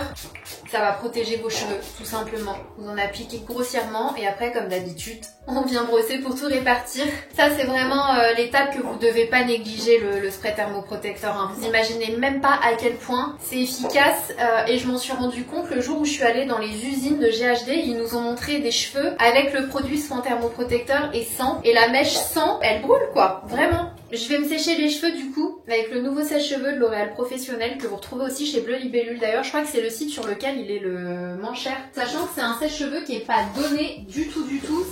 [SPEAKER 1] Ça va protéger vos cheveux tout simplement. Vous en appliquez grossièrement et après comme d'habitude on vient brosser pour tout répartir. Ça c'est vraiment l'étape que vous devez pas négliger, le spray thermoprotecteur, hein. Vous imaginez même pas à quel point c'est efficace et je m'en suis rendu compte le jour où je suis allée dans les usines de GHD. Ils nous ont montré des cheveux avec le produit soin thermoprotecteur et sans, et la mèche sans, elle brûle quoi, vraiment. Je vais me sécher les cheveux du coup avec le nouveau sèche-cheveux de L'Oréal Professionnel que vous retrouvez aussi chez Bleu Libellule. D'ailleurs, je crois que c'est le site sur lequel il est le moins cher. Sachant que c'est un sèche-cheveux qui est pas donné du tout.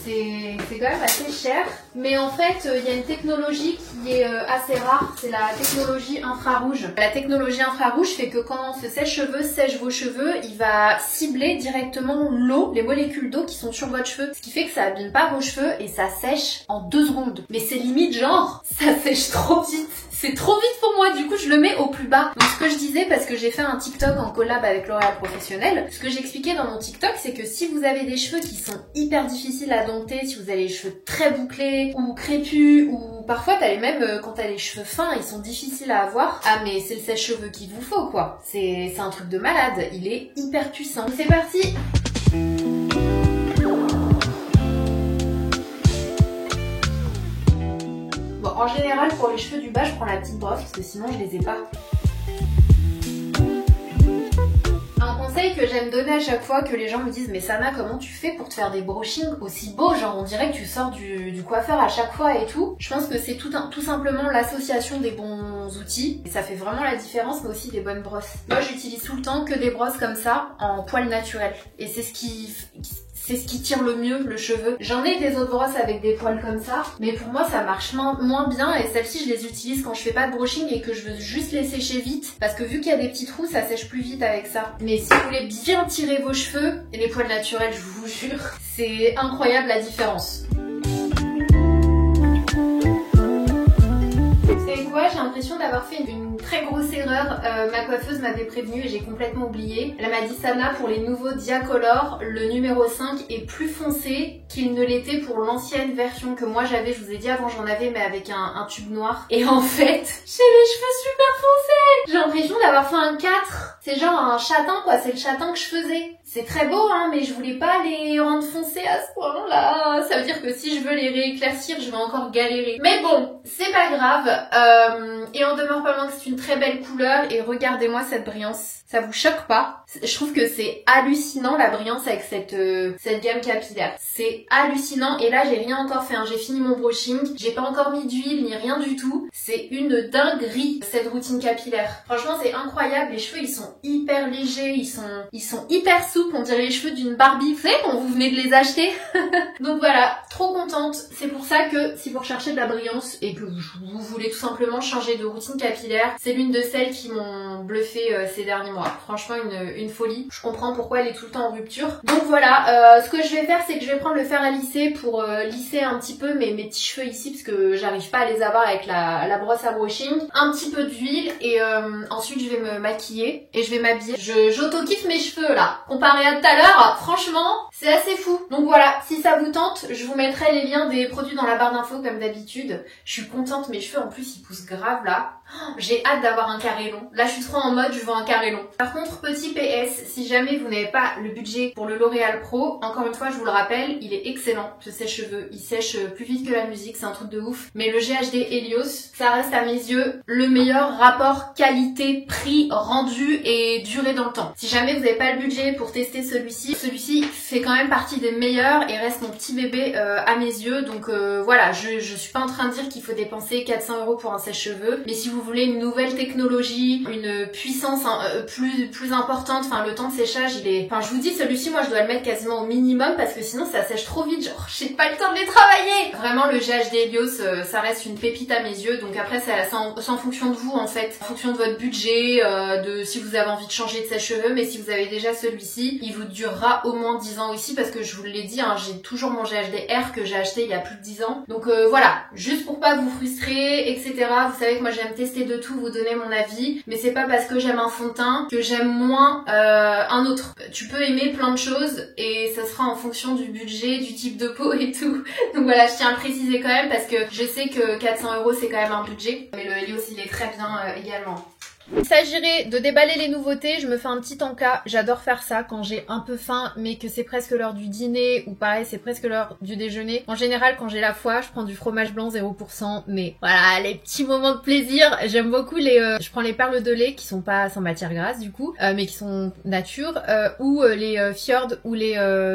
[SPEAKER 1] C'est quand même assez cher. Mais en fait, il y a une technologie qui est assez rare. C'est la technologie infrarouge. La technologie infrarouge fait que quand ce sèche-cheveux sèche vos cheveux, il va cibler directement l'eau, les molécules d'eau qui sont sur votre cheveu. Ce qui fait que ça abîme pas vos cheveux et ça sèche en 2 secondes. Mais c'est limite genre, ça sèche trop vite. C'est trop vite pour moi, du coup je le mets au plus bas. Donc ce que je disais, parce que j'ai fait un TikTok en collab avec L'Oréal Professionnel, ce que j'expliquais dans mon TikTok, c'est que si vous avez des cheveux qui sont hyper difficiles à dompter, si vous avez les cheveux très bouclés ou crépus, ou parfois t'as les mêmes, quand t'as les cheveux fins, ils sont difficiles à avoir, ah mais c'est le sèche-cheveux qu'il vous faut quoi. C'est un truc de malade, il est hyper puissant. C'est parti. Bon, en général, pour les cheveux du bas, je prends la petite brosse parce que sinon je les ai pas. Un conseil que j'aime donner à chaque fois que les gens me disent « Mais Sana, comment tu fais pour te faire des brushings aussi beaux? Genre on dirait que tu sors du coiffeur à chaque fois et tout. » Je pense que c'est tout simplement l'association des bons outils. Et ça fait vraiment la différence, mais aussi des bonnes brosses. Moi, j'utilise tout le temps que des brosses comme ça, en poils naturels. Et c'est ce qui tire le mieux le cheveu. J'en ai des autres brosses avec des poils comme ça, mais pour moi ça marche moins bien et celles-ci je les utilise quand je fais pas de brushing et que je veux juste les sécher vite parce que vu qu'il y a des petits trous ça sèche plus vite avec ça. Mais si vous voulez bien tirer vos cheveux, et les poils naturels je vous jure, c'est incroyable la différence. Vous savez quoi, j'ai l'impression d'avoir fait une très grosse erreur. Ma coiffeuse m'avait prévenue et j'ai complètement oublié. Elle m'a dit Sana, pour les nouveaux Diacolor, le numéro 5 est plus foncé qu'il ne l'était pour l'ancienne version que moi j'avais. Je vous ai dit avant j'en avais mais avec un tube noir. Et en fait, j'ai les cheveux super foncés. J'ai l'impression d'avoir fait un 4. C'est genre un châtain quoi, c'est le châtain que je faisais. C'est très beau hein, mais je voulais pas les rendre foncés à ce point-là. Ça veut dire que si je veux les rééclaircir, je vais encore galérer. Mais bon, c'est pas grave. Et en demeure pas moins que c'est une très belle couleur. Et regardez-moi cette brillance. Ça vous choque pas? Je trouve que c'est hallucinant la brillance avec cette gamme capillaire. C'est hallucinant. Et là, j'ai rien encore fait. J'ai fini mon brushing. J'ai pas encore mis d'huile ni rien du tout. C'est une dinguerie cette routine capillaire. Franchement, c'est incroyable. Les cheveux, ils sont hyper légers. Ils sont hyper souples. On dirait les cheveux d'une Barbie. Vous savez quand vous venez de les acheter? Donc voilà, trop contente. C'est pour ça que si vous recherchez de la brillance et que vous voulez tout simplement changer de routine capillaire, c'est l'une de celles qui m'ont bluffé ces derniers mois. Franchement une folie. Je comprends pourquoi elle est tout le temps en rupture. Donc voilà, ce que je vais faire c'est que je vais prendre le fer à lisser pour lisser un petit peu mes petits cheveux ici parce que j'arrive pas à les avoir avec la brosse à brushing. Un petit peu d'huile et ensuite je vais me maquiller et je vais m'habiller. J'auto-kiffe mes cheveux là. Comparé à tout à l'heure, franchement c'est assez fou. Donc voilà, si ça vous tente, je vous mettrai les liens des produits dans la barre d'infos comme d'habitude. Je suis contente, mes cheveux en plus ils poussent grave là. J'ai hâte d'avoir un carré long. Là je suis trop en mode je veux un carré long. Par contre petit PS, si jamais vous n'avez pas le budget pour le L'Oréal Pro, encore une fois je vous le rappelle, il est excellent ce sèche-cheveux. Il sèche plus vite que la musique, c'est un truc de ouf. Mais le GHD Helios, ça reste à mes yeux le meilleur rapport qualité-prix rendu et durée dans le temps. Si jamais vous n'avez pas le budget pour tester celui-ci fait quand même partie des meilleurs et reste mon petit bébé à mes yeux. Donc voilà, je suis pas en train de dire qu'il faut dépenser 400 € pour un sèche-cheveux. Mais si vous voulez une nouvelle technologie, une puissance plus importante, enfin le temps de séchage il est... Enfin je vous dis celui-ci moi je dois le mettre quasiment au minimum parce que sinon ça sèche trop vite, genre j'ai pas le temps de les travailler. Vraiment le GHD Helios ça reste une pépite à mes yeux, donc après c'est en fonction de vous en fait, en fonction de votre budget, de si vous avez envie de changer de sèche-cheveux, mais si vous avez déjà celui-ci, il vous durera au moins 10 ans aussi parce que je vous l'ai dit, j'ai toujours mon GHD R que j'ai acheté il y a plus de 10 ans. Donc voilà, juste pour pas vous frustrer, etc. Vous savez que moi j'aime tester de tout, vous donner mon avis, mais c'est pas parce que j'aime un fond de teint que j'aime moins un autre. Tu peux aimer plein de choses et ça sera en fonction du budget, du type de peau et tout. Donc voilà, je tiens à le préciser quand même parce que je sais que 400 € c'est quand même un budget, mais le Helios il est très bien également. Il s'agirait de déballer les nouveautés, je me fais un petit encas, j'adore faire ça quand j'ai un peu faim mais que c'est presque l'heure du dîner ou pareil c'est presque l'heure du déjeuner. En général quand j'ai la foi, je prends du fromage blanc 0% mais voilà les petits moments de plaisir, j'aime beaucoup les... je prends les perles de lait qui sont pas sans matière grasse du coup, mais qui sont nature, ou les Fjord ou les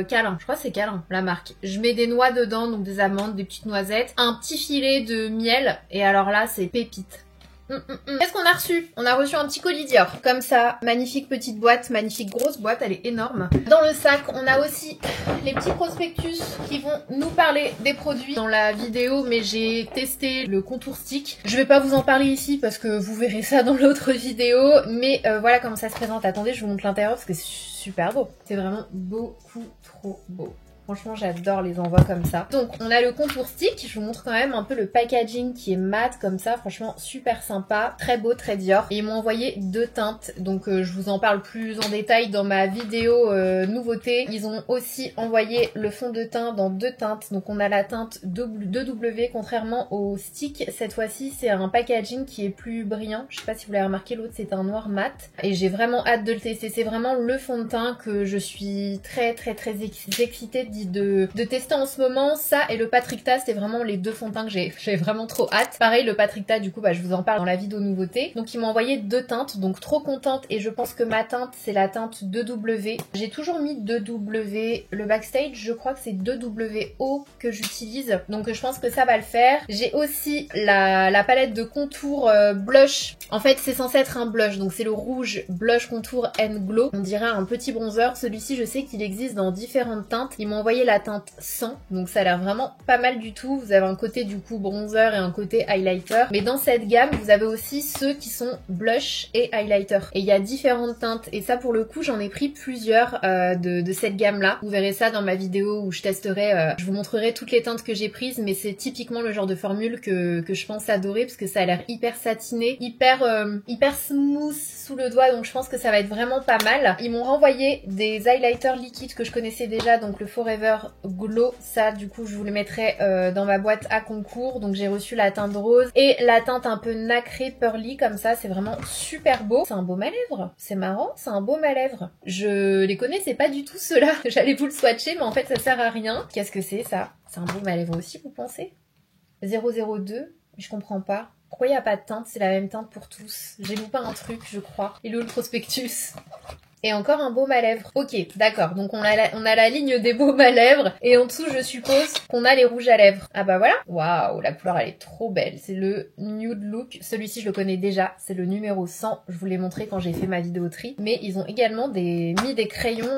[SPEAKER 1] Câlin, je crois que c'est Câlin la marque. Je mets des noix dedans, donc des amandes, des petites noisettes, un petit filet de miel et alors là c'est pépite. Qu'est-ce qu'on a reçu? On a reçu un petit colis Dior. Comme ça, magnifique petite boîte, magnifique grosse boîte, elle est énorme. Dans le sac, on a aussi les petits prospectus qui vont nous parler des produits dans la vidéo, mais j'ai testé le contour stick. Je vais pas vous en parler ici parce que vous verrez ça dans l'autre vidéo, mais voilà comment ça se présente. Attendez, je vous montre l'intérieur parce que c'est super beau. C'est vraiment beaucoup trop beau. Franchement, j'adore les envois comme ça. Donc, on a le contour stick. Je vous montre quand même un peu le packaging qui est mat comme ça. Franchement, super sympa. Très beau, très Dior. Et ils m'ont envoyé 2 teintes. Donc, je vous en parle plus en détail dans ma vidéo nouveauté. Ils ont aussi envoyé le fond de teint dans 2 teintes. Donc, on a la teinte 2W. Contrairement au stick, cette fois-ci, c'est un packaging qui est plus brillant. Je sais pas si vous l'avez remarqué, l'autre, c'est un noir mat. Et j'ai vraiment hâte de le tester. C'est vraiment le fond de teint que je suis très excitée de tester en ce moment. Ça et le Patricta, c'est vraiment les 2 fonds de teint que j'ai vraiment trop hâte. Pareil, le Patricta, du coup, je vous en parle dans la vidéo nouveauté. Donc, ils m'ont envoyé 2 teintes, donc trop contente. Et je pense que ma teinte, c'est la teinte 2W. J'ai toujours mis 2W. Le backstage, je crois que c'est 2WO que j'utilise. Donc, je pense que ça va le faire. J'ai aussi la palette de contour blush. En fait, c'est censé être un blush. Donc, c'est le rouge blush contour and glow. On dirait un petit bronzer. Celui-ci, je sais qu'il existe dans différentes teintes. Ils m'ont envoyé la teinte 100, donc ça a l'air vraiment pas mal du tout. Vous avez un côté du coup bronzer et un côté highlighter, mais dans cette gamme vous avez aussi ceux qui sont blush et highlighter, et il y a différentes teintes, et ça pour le coup j'en ai pris plusieurs de cette gamme là. Vous verrez ça dans ma vidéo où je testerai, je vous montrerai toutes les teintes que j'ai prises, mais c'est typiquement le genre de formule que je pense adorer parce que ça a l'air hyper satiné, hyper smooth sous le doigt, donc je pense que ça va être vraiment pas mal. Ils m'ont renvoyé des highlighters liquides que je connaissais déjà, donc le Forever Glow, ça du coup je vous le mettrai dans ma boîte à concours. Donc j'ai reçu la teinte rose et la teinte un peu nacrée pearly comme ça, c'est vraiment super beau. C'est un baume à lèvres, c'est marrant, c'est un baume à lèvres. Je les connaissais pas du tout ceux-là, j'allais vous le swatcher mais en fait ça sert à rien. Qu'est-ce que c'est ça? C'est un baume à lèvres aussi vous pensez? 002, je comprends pas. Pourquoi il n'y a pas de teinte? C'est la même teinte pour tous. J'ai loupé un truc je crois. Et le prospectus. Et encore un baume à lèvres. Ok, d'accord. Donc on a la ligne des baumes à lèvres. Et en dessous, je suppose qu'on a les rouges à lèvres. Ah bah voilà. Waouh, la couleur, elle est trop belle. C'est le Nude Look. Celui-ci, je le connais déjà. C'est le numéro 100. Je vous l'ai montré quand j'ai fait ma vidéo tri. Mais ils ont également mis des crayons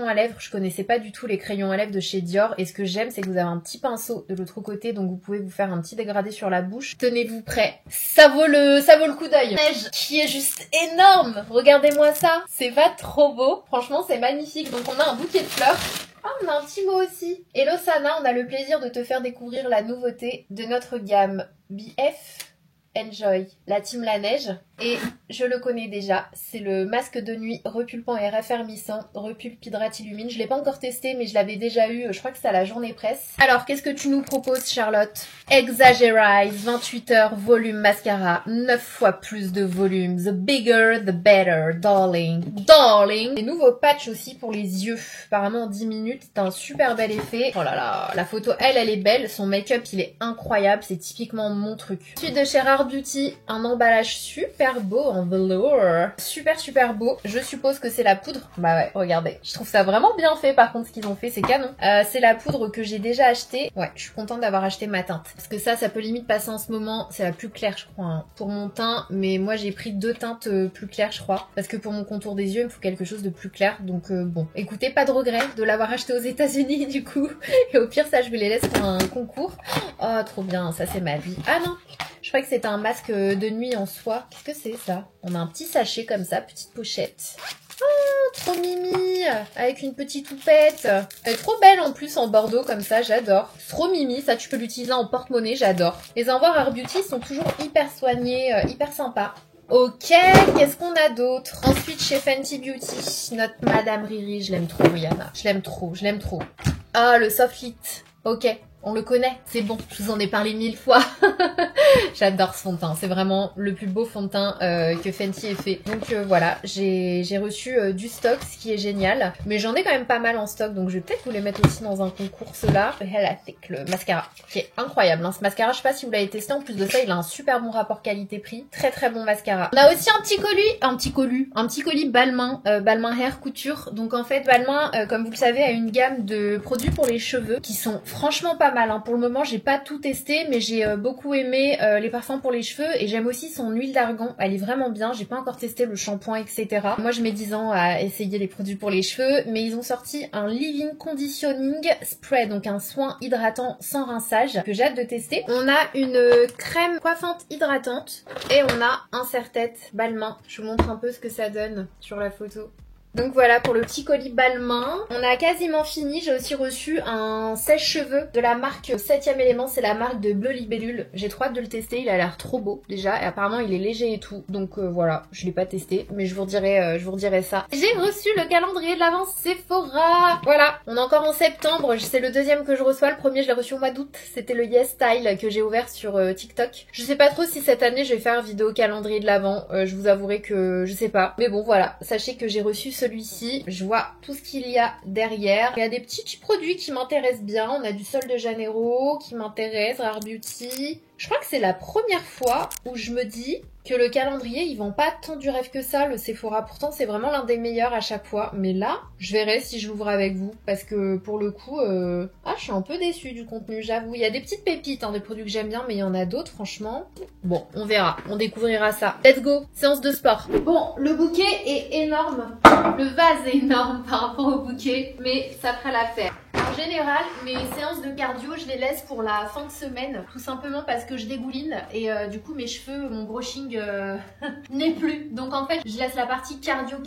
[SPEAKER 1] à lèvres. Je connaissais pas du tout les crayons à lèvres de chez Dior. Et ce que j'aime, c'est que vous avez un petit pinceau de l'autre côté. Donc vous pouvez vous faire un petit dégradé sur la bouche. Tenez-vous prêts. Ça vaut le coup d'œil. Neige qui est juste énorme. Regardez-moi ça. C'est pas trop beau. Franchement, c'est magnifique. Donc, on a un bouquet de fleurs. Ah, on a un petit mot aussi. Hello Sana, on a le plaisir de te faire découvrir la nouveauté de notre gamme BF Enjoy, la team La Neige. Et je le connais déjà, c'est le masque de nuit repulpant et raffermissant, repulpe hydrate illumine. Je l'ai pas encore testé mais je l'avais déjà eu, je crois que c'est à la journée presse. Alors qu'est-ce que tu nous proposes Charlotte? Exagerize, 28 heures, volume mascara, 9 fois plus de volume, the bigger the better, darling. Darling. Des nouveaux patchs aussi pour les yeux, apparemment en 10 minutes, c'est un super bel effet. Oh là là, la photo elle est belle, son make-up il est incroyable, c'est typiquement mon truc. Suite de chez Rare Beauty, un emballage super beau en velours. Super beau. Je suppose que c'est la poudre. Bah ouais, regardez. Je trouve ça vraiment bien fait par contre ce qu'ils ont fait, c'est canon. C'est la poudre que j'ai déjà achetée. Ouais, je suis contente d'avoir acheté ma teinte. Parce que ça peut limite passer en ce moment. C'est la plus claire je crois hein, pour mon teint. Mais moi j'ai pris 2 teintes plus claires je crois. Parce que pour mon contour des yeux il me faut quelque chose de plus clair. Donc bon, écoutez, pas de regret de l'avoir acheté aux États-Unis du coup. Et au pire ça je vous les laisse pour un concours. Oh trop bien, ça c'est ma vie. Ah non, je croyais que c'était un masque de nuit en soie. Qu'est-ce que c'est ça? On a un petit sachet comme ça, petite pochette. Oh, trop mimi, avec une petite houppette. Elle est trop belle en plus en bordeaux comme ça, j'adore. Trop mimi, ça tu peux l'utiliser en porte-monnaie, j'adore. Les envois Rare Beauty sont toujours hyper soignés, hyper sympas. Ok, qu'est-ce qu'on a d'autre? Ensuite chez Fenty Beauty, notre Madame Riri, je l'aime trop Rihanna. Je l'aime trop. Ah, le Soft Lit. Ok, On le connaît, c'est bon, je vous en ai parlé 1000 fois. J'adore ce fond de teint, c'est vraiment le plus beau fond de teint que Fenty ait fait. Donc voilà, j'ai reçu du stock, ce qui est génial. Mais j'en ai quand même pas mal en stock, donc je vais peut-être vous les mettre aussi dans un concours, ceux-là. Le mascara, qui est incroyable. Hein. Ce mascara, je sais pas si vous l'avez testé, en plus de ça, il a un super bon rapport qualité-prix. Très très bon mascara. On a aussi un petit colis Balmain, Balmain Hair Couture. Donc en fait, Balmain, comme vous le savez, a une gamme de produits pour les cheveux qui sont franchement pas mal. Hein. Pour le moment, j'ai pas tout testé, mais j'ai beaucoup aimé les parfums pour les cheveux et j'aime aussi son huile d'argan. Elle est vraiment bien. J'ai pas encore testé le shampoing, etc. Moi, je mets 10 ans à essayer les produits pour les cheveux, mais ils ont sorti un Leave-in Conditioning Spray, donc un soin hydratant sans rinçage que j'ai hâte de tester. On a une crème coiffante hydratante et on a un serre-tête Balmain. Je vous montre un peu ce que ça donne sur la photo. Donc voilà pour le petit colis Balmain. On a quasiment fini. J'ai aussi reçu un sèche-cheveux de la marque 7ème élément. C'est la marque de Bleu Libellule. J'ai trop hâte de le tester. Il a l'air trop beau déjà. Et apparemment il est léger et tout. Donc voilà, je l'ai pas testé. Mais je vous redirai ça. J'ai reçu le calendrier de l'avance Sephora. Voilà, on est encore en septembre. C'est le deuxième que je reçois. Le premier je l'ai reçu au mois d'août. C'était le Yes Style que j'ai ouvert sur TikTok. Je sais pas trop si cette année je vais faire vidéo calendrier de l'avant. Je vous avouerai que je sais pas. Mais bon voilà, sachez que j'ai reçu celui-ci, je vois tout ce qu'il y a derrière. Il y a des petits produits qui m'intéressent bien. On a du Sol de Janeiro qui m'intéresse, Rare Beauty. Je crois que c'est la première fois où je me dis que le calendrier, ils vend pas tant du rêve que ça, le Sephora. Pourtant, c'est vraiment l'un des meilleurs à chaque fois. Mais là, je verrai si je l'ouvre avec vous. Parce que pour le coup, je suis un peu déçue du contenu, j'avoue. Il y a des petites pépites, hein, des produits que j'aime bien, mais il y en a d'autres, franchement. Bon, on verra. On découvrira ça. Let's go, séance de sport. Bon, le bouquet est énorme. Le vase est énorme par rapport au bouquet, mais ça fera l'affaire. En général, mes séances de cardio, je les laisse pour la fin de semaine, tout simplement parce que je dégouline et du coup mes cheveux, mon brushing n'est plus. Donc en fait, je laisse la partie cardio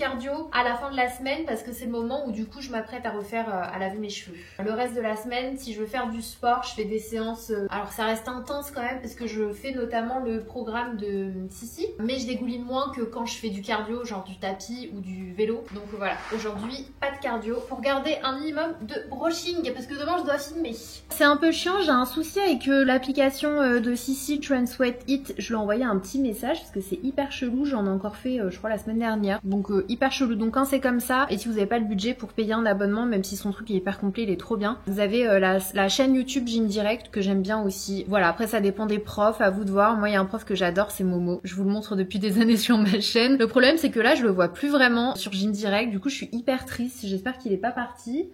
[SPEAKER 1] à la fin de la semaine parce que c'est le moment où du coup je m'apprête à refaire, à laver mes cheveux. Le reste de la semaine, si je veux faire du sport, je fais des séances, alors ça reste intense quand même parce que je fais notamment le programme de Sissi, mais je dégouline moins que quand je fais du cardio, genre du tapis ou du vélo. Donc voilà, aujourd'hui, pas de cardio pour garder un minimum de brushing parce que demain je dois filmer. C'est un peu chiant, j'ai un souci avec l'application de Sissi Trend Sweat It. Je lui ai envoyé un petit message parce que c'est hyper chelou, j'en ai encore fait je crois la semaine dernière. Donc hyper chelou, donc quand c'est comme ça et si vous n'avez pas le budget pour payer un abonnement, même si son truc est hyper complet, il est trop bien. Vous avez la chaîne YouTube Gym Direct que j'aime bien aussi. Voilà, après ça dépend des profs, à vous de voir. Moi il y a un prof que j'adore, c'est Momo. Je vous le montre depuis des années sur ma chaîne. Le problème c'est que là je le vois plus vraiment sur Gym Direct, du coup je suis hyper triste, j'espère qu'il est pas parti.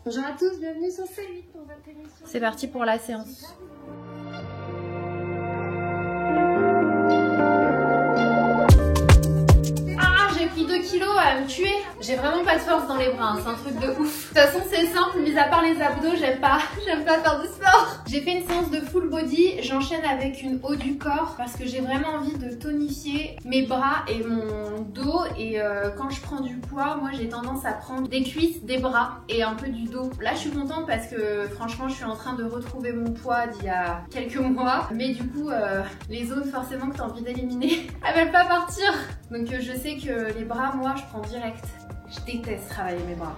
[SPEAKER 2] Bonjour à tous, bienvenue sur C8 pour votre émission.
[SPEAKER 1] C'est parti pour la séance. J'ai pris 2 kilos à me tuer. J'ai vraiment pas de force dans les bras, hein. C'est un truc de ouf. De toute façon c'est simple, mis à part les abdos, j'aime pas faire du sport. J'ai fait une séance de full body, j'enchaîne avec une haut du corps parce que j'ai vraiment envie de tonifier mes bras et mon dos et quand je prends du poids, moi j'ai tendance à prendre des cuisses, des bras et un peu du dos. Là je suis contente parce que franchement je suis en train de retrouver mon poids d'il y a quelques mois, mais du coup les zones forcément que t'as envie d'éliminer, elles veulent pas partir. Donc je sais que les bras, moi, je prends direct. Je déteste travailler mes bras.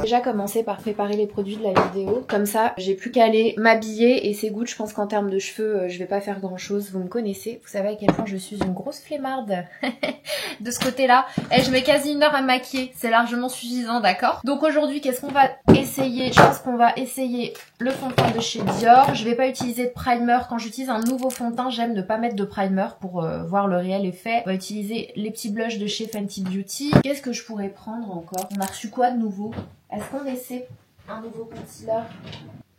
[SPEAKER 1] Déjà commencer par préparer les produits de la vidéo. Comme ça, j'ai plus qu'à aller m'habiller et c'est good. Je pense qu'en termes de cheveux, je vais pas faire grand chose. Vous me connaissez. Vous savez à quel point je suis une grosse flemmarde de ce côté-là. Et je mets quasi 1 heure à me maquiller. C'est largement suffisant, d'accord? Donc aujourd'hui, qu'est-ce qu'on va essayer? Je pense qu'on va essayer le fond de teint de chez Dior. Je vais pas utiliser de primer. Quand j'utilise un nouveau fond de teint, j'aime ne pas mettre de primer pour voir le réel effet. On va utiliser les petits blushs de chez Fenty Beauty. Qu'est-ce que je pourrais prendre encore? On a reçu quoi de nouveau? Est-ce qu'on essaie un nouveau concealer?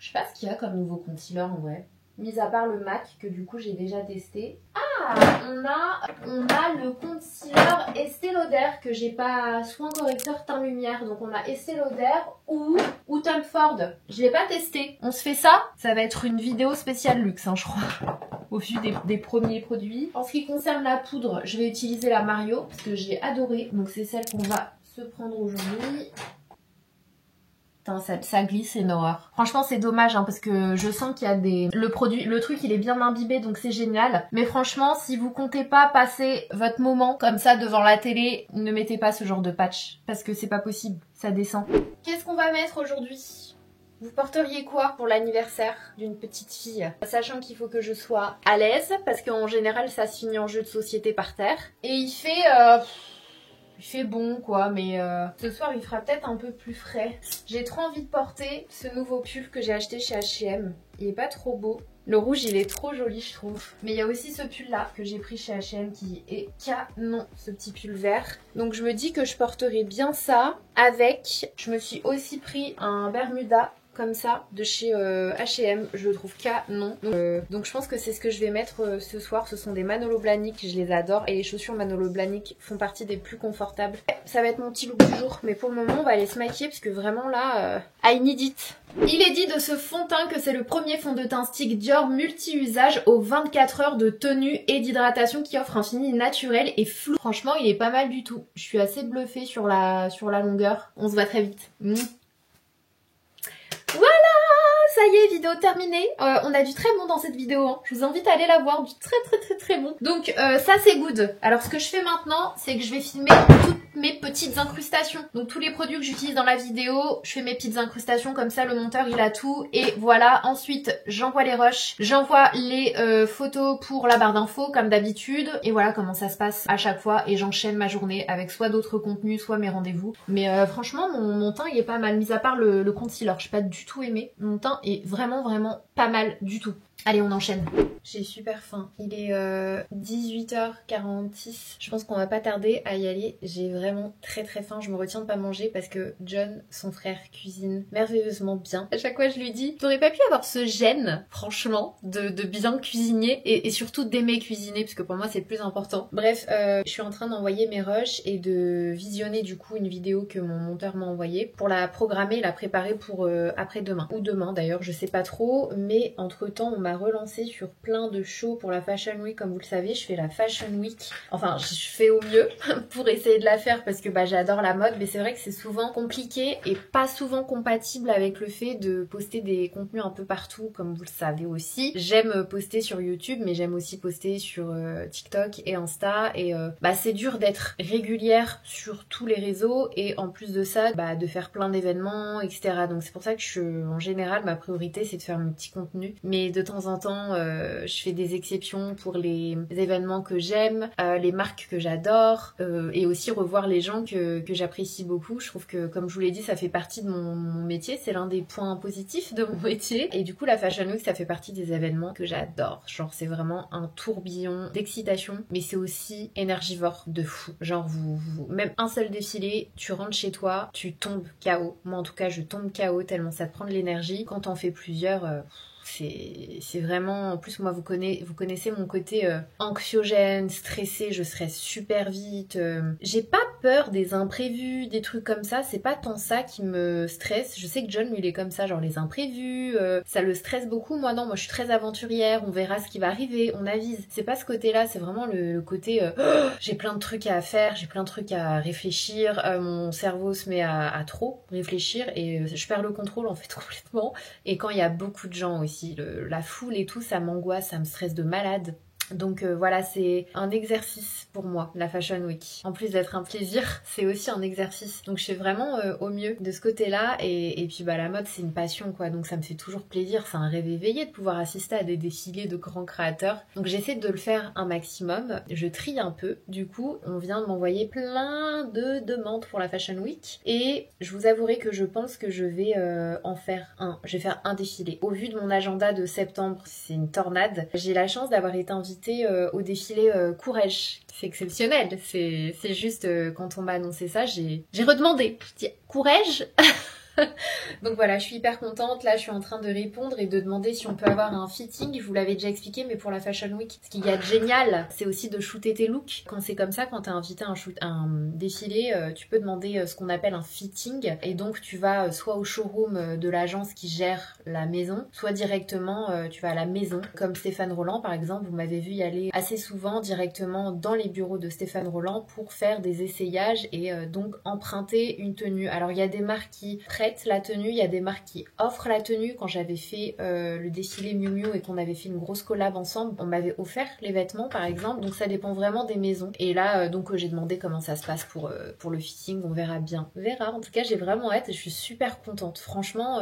[SPEAKER 1] Je sais pas ce qu'il y a comme nouveau concealer en vrai. Mis à part le MAC que du coup j'ai déjà testé. Ah, on a le concealer Estée Lauder que j'ai pas, soin correcteur teint lumière. Donc on a Estée Lauder ou Tom Ford. Je l'ai pas testé. On se fait ça? Ça va être une vidéo spéciale luxe, hein, je crois. Au vu des premiers produits. En ce qui concerne la poudre, je vais utiliser la Mario parce que j'ai adoré. Donc c'est celle qu'on va se prendre aujourd'hui. Putain, ça glisse, c'est une horreur. Franchement, c'est dommage, hein, parce que je sens qu'il y a des... Le truc, il est bien imbibé, donc c'est génial. Mais franchement, si vous comptez pas passer votre moment comme ça devant la télé, ne mettez pas ce genre de patch. Parce que c'est pas possible, ça descend. Qu'est-ce qu'on va mettre aujourd'hui ? Vous porteriez quoi pour l'anniversaire d'une petite fille? Sachant qu'il faut que je sois à l'aise, parce qu'en général, ça se finit en jeu de société par terre. Et il fait bon quoi, mais ce soir il fera peut-être un peu plus frais. J'ai trop envie de porter ce nouveau pull que j'ai acheté chez H&M. Il est pas trop beau. Le rouge il est trop joli je trouve. Mais il y a aussi ce pull là que j'ai pris chez H&M qui est canon, ce petit pull vert. Donc je me dis que je porterai bien ça avec... Je me suis aussi pris un Bermuda comme ça de chez H&M, je le trouve canon. Donc je pense que c'est ce que je vais mettre ce soir. Ce sont des Manolo Blahnik, je les adore et les chaussures Manolo Blahnik font partie des plus confortables. Ça va être mon petit look du jour, mais pour le moment on va aller se maquiller parce que vraiment là, I need it. Il est dit de ce fond de teint que c'est le premier fond de teint stick Dior multi-usage aux 24 heures de tenue et d'hydratation qui offre un fini naturel et flou. Franchement il est pas mal du tout. Je suis assez bluffée sur la longueur. On se voit très vite. Voilà, ça y est, vidéo terminée. On a du très bon dans cette vidéo, hein. Je vous invite à aller la voir, du très bon. Donc ça c'est good. Alors ce que je fais maintenant, c'est que je vais filmer toutes mes petites incrustations. Donc tous les produits que j'utilise dans la vidéo, je fais mes petites incrustations comme ça, le monteur il a tout. Et voilà, ensuite j'envoie les rushs, j'envoie les photos pour la barre d'infos comme d'habitude. Et voilà comment ça se passe à chaque fois. Et j'enchaîne ma journée avec soit d'autres contenus, soit mes rendez-vous. Mais franchement, mon teint il est pas mal, mis à part le concealer. Je n'ai pas du tout aimé. Mon teint est vraiment pas mal du tout. Allez, on enchaîne. J'ai super faim. Il est 18h46. Je pense qu'on va pas tarder à y aller. J'ai vraiment très faim. Je me retiens de pas manger parce que John, son frère, cuisine merveilleusement bien. À chaque fois, je lui dis, t'aurais pas pu avoir ce gène, franchement, de bien cuisiner et surtout d'aimer cuisiner parce que pour moi, c'est le plus important. Bref, je suis en train d'envoyer mes rushs et de visionner du coup une vidéo que mon monteur m'a envoyée pour la programmer, la préparer pour après-demain. Ou demain d'ailleurs, je sais pas trop. Mais entre-temps, on m'a relancé sur plein de shows pour la Fashion Week. Comme vous le savez, je fais la Fashion Week. Enfin, je fais au mieux pour essayer de la faire parce que j'adore la mode. Mais c'est vrai que c'est souvent compliqué et pas souvent compatible avec le fait de poster des contenus un peu partout, comme vous le savez aussi. J'aime poster sur YouTube, mais j'aime aussi poster sur TikTok et Insta. Et c'est dur d'être régulière sur tous les réseaux et en plus de ça, de faire plein d'événements, etc. Donc c'est pour ça que en général, ma priorité, c'est de faire mes petits contenus. Mais de temps en temps, je fais des exceptions pour les événements que j'aime, les marques que j'adore et aussi revoir les gens que j'apprécie beaucoup. Je trouve que, comme je vous l'ai dit, ça fait partie de mon métier. C'est l'un des points positifs de mon métier. Et du coup, la Fashion Week, ça fait partie des événements que j'adore. Genre, c'est vraiment un tourbillon d'excitation, mais c'est aussi énergivore de fou. Genre, même un seul défilé, tu rentres chez toi, tu tombes KO. Moi, en tout cas, je tombe KO tellement ça te prend de l'énergie. Quand t'en fais plusieurs... c'est vraiment... En plus, moi, vous connaissez mon côté anxiogène, stressé, je stresse super vite. J'ai pas peur des imprévus, des trucs comme ça. C'est pas tant ça qui me stresse. Je sais que John, lui, il est comme ça, genre les imprévus, ça le stresse beaucoup. Moi, non, moi, je suis très aventurière, on verra ce qui va arriver, on avise. C'est pas ce côté-là, c'est vraiment le côté... j'ai plein de trucs à faire, j'ai plein de trucs à réfléchir, mon cerveau se met à trop réfléchir et je perds le contrôle, en fait, complètement. Et quand il y a beaucoup de gens aussi, la foule et tout, ça m'angoisse, ça me stresse de malade. Donc voilà, c'est un exercice pour moi, la Fashion Week. En plus d'être un plaisir, c'est aussi un exercice. Donc je fais vraiment au mieux de ce côté-là. Et puis la mode, c'est une passion, quoi. Donc ça me fait toujours plaisir. C'est un rêve éveillé de pouvoir assister à des défilés de grands créateurs. Donc j'essaie de le faire un maximum. Je trie un peu. Du coup, on vient de m'envoyer plein de demandes pour la Fashion Week. Et je vous avouerai que je pense que je vais en faire un. Je vais faire un défilé. Au vu de mon agenda de septembre, c'est une tornade. J'ai la chance d'avoir été invitée au défilé Courrèges. C'est exceptionnel, c'est juste quand on m'a annoncé ça, j'ai redemandé. Je dis Courrèges. Donc voilà, je suis hyper contente. Là, je suis en train de répondre et de demander si on peut avoir un fitting. Je vous l'avais déjà expliqué, mais pour la Fashion Week, ce qu'il y a de génial, c'est aussi de shooter tes looks. Quand c'est comme ça, quand t'es invité à un défilé, tu peux demander ce qu'on appelle un fitting. Et donc, tu vas soit au showroom de l'agence qui gère la maison, soit directement, tu vas à la maison. Comme Stéphane Roland, par exemple, vous m'avez vu y aller assez souvent directement dans les bureaux de Stéphane Roland pour faire des essayages et donc emprunter une tenue. Alors, il y a des marques qui prennent prête la tenue. Il y a des marques qui offrent la tenue. Quand j'avais fait le défilé Miu Miu et qu'on avait fait une grosse collab ensemble, on m'avait offert les vêtements par exemple. Donc ça dépend vraiment des maisons. Et là, donc j'ai demandé comment ça se passe pour le fitting. On verra bien. On verra. En tout cas, j'ai vraiment hâte et je suis super contente. Franchement,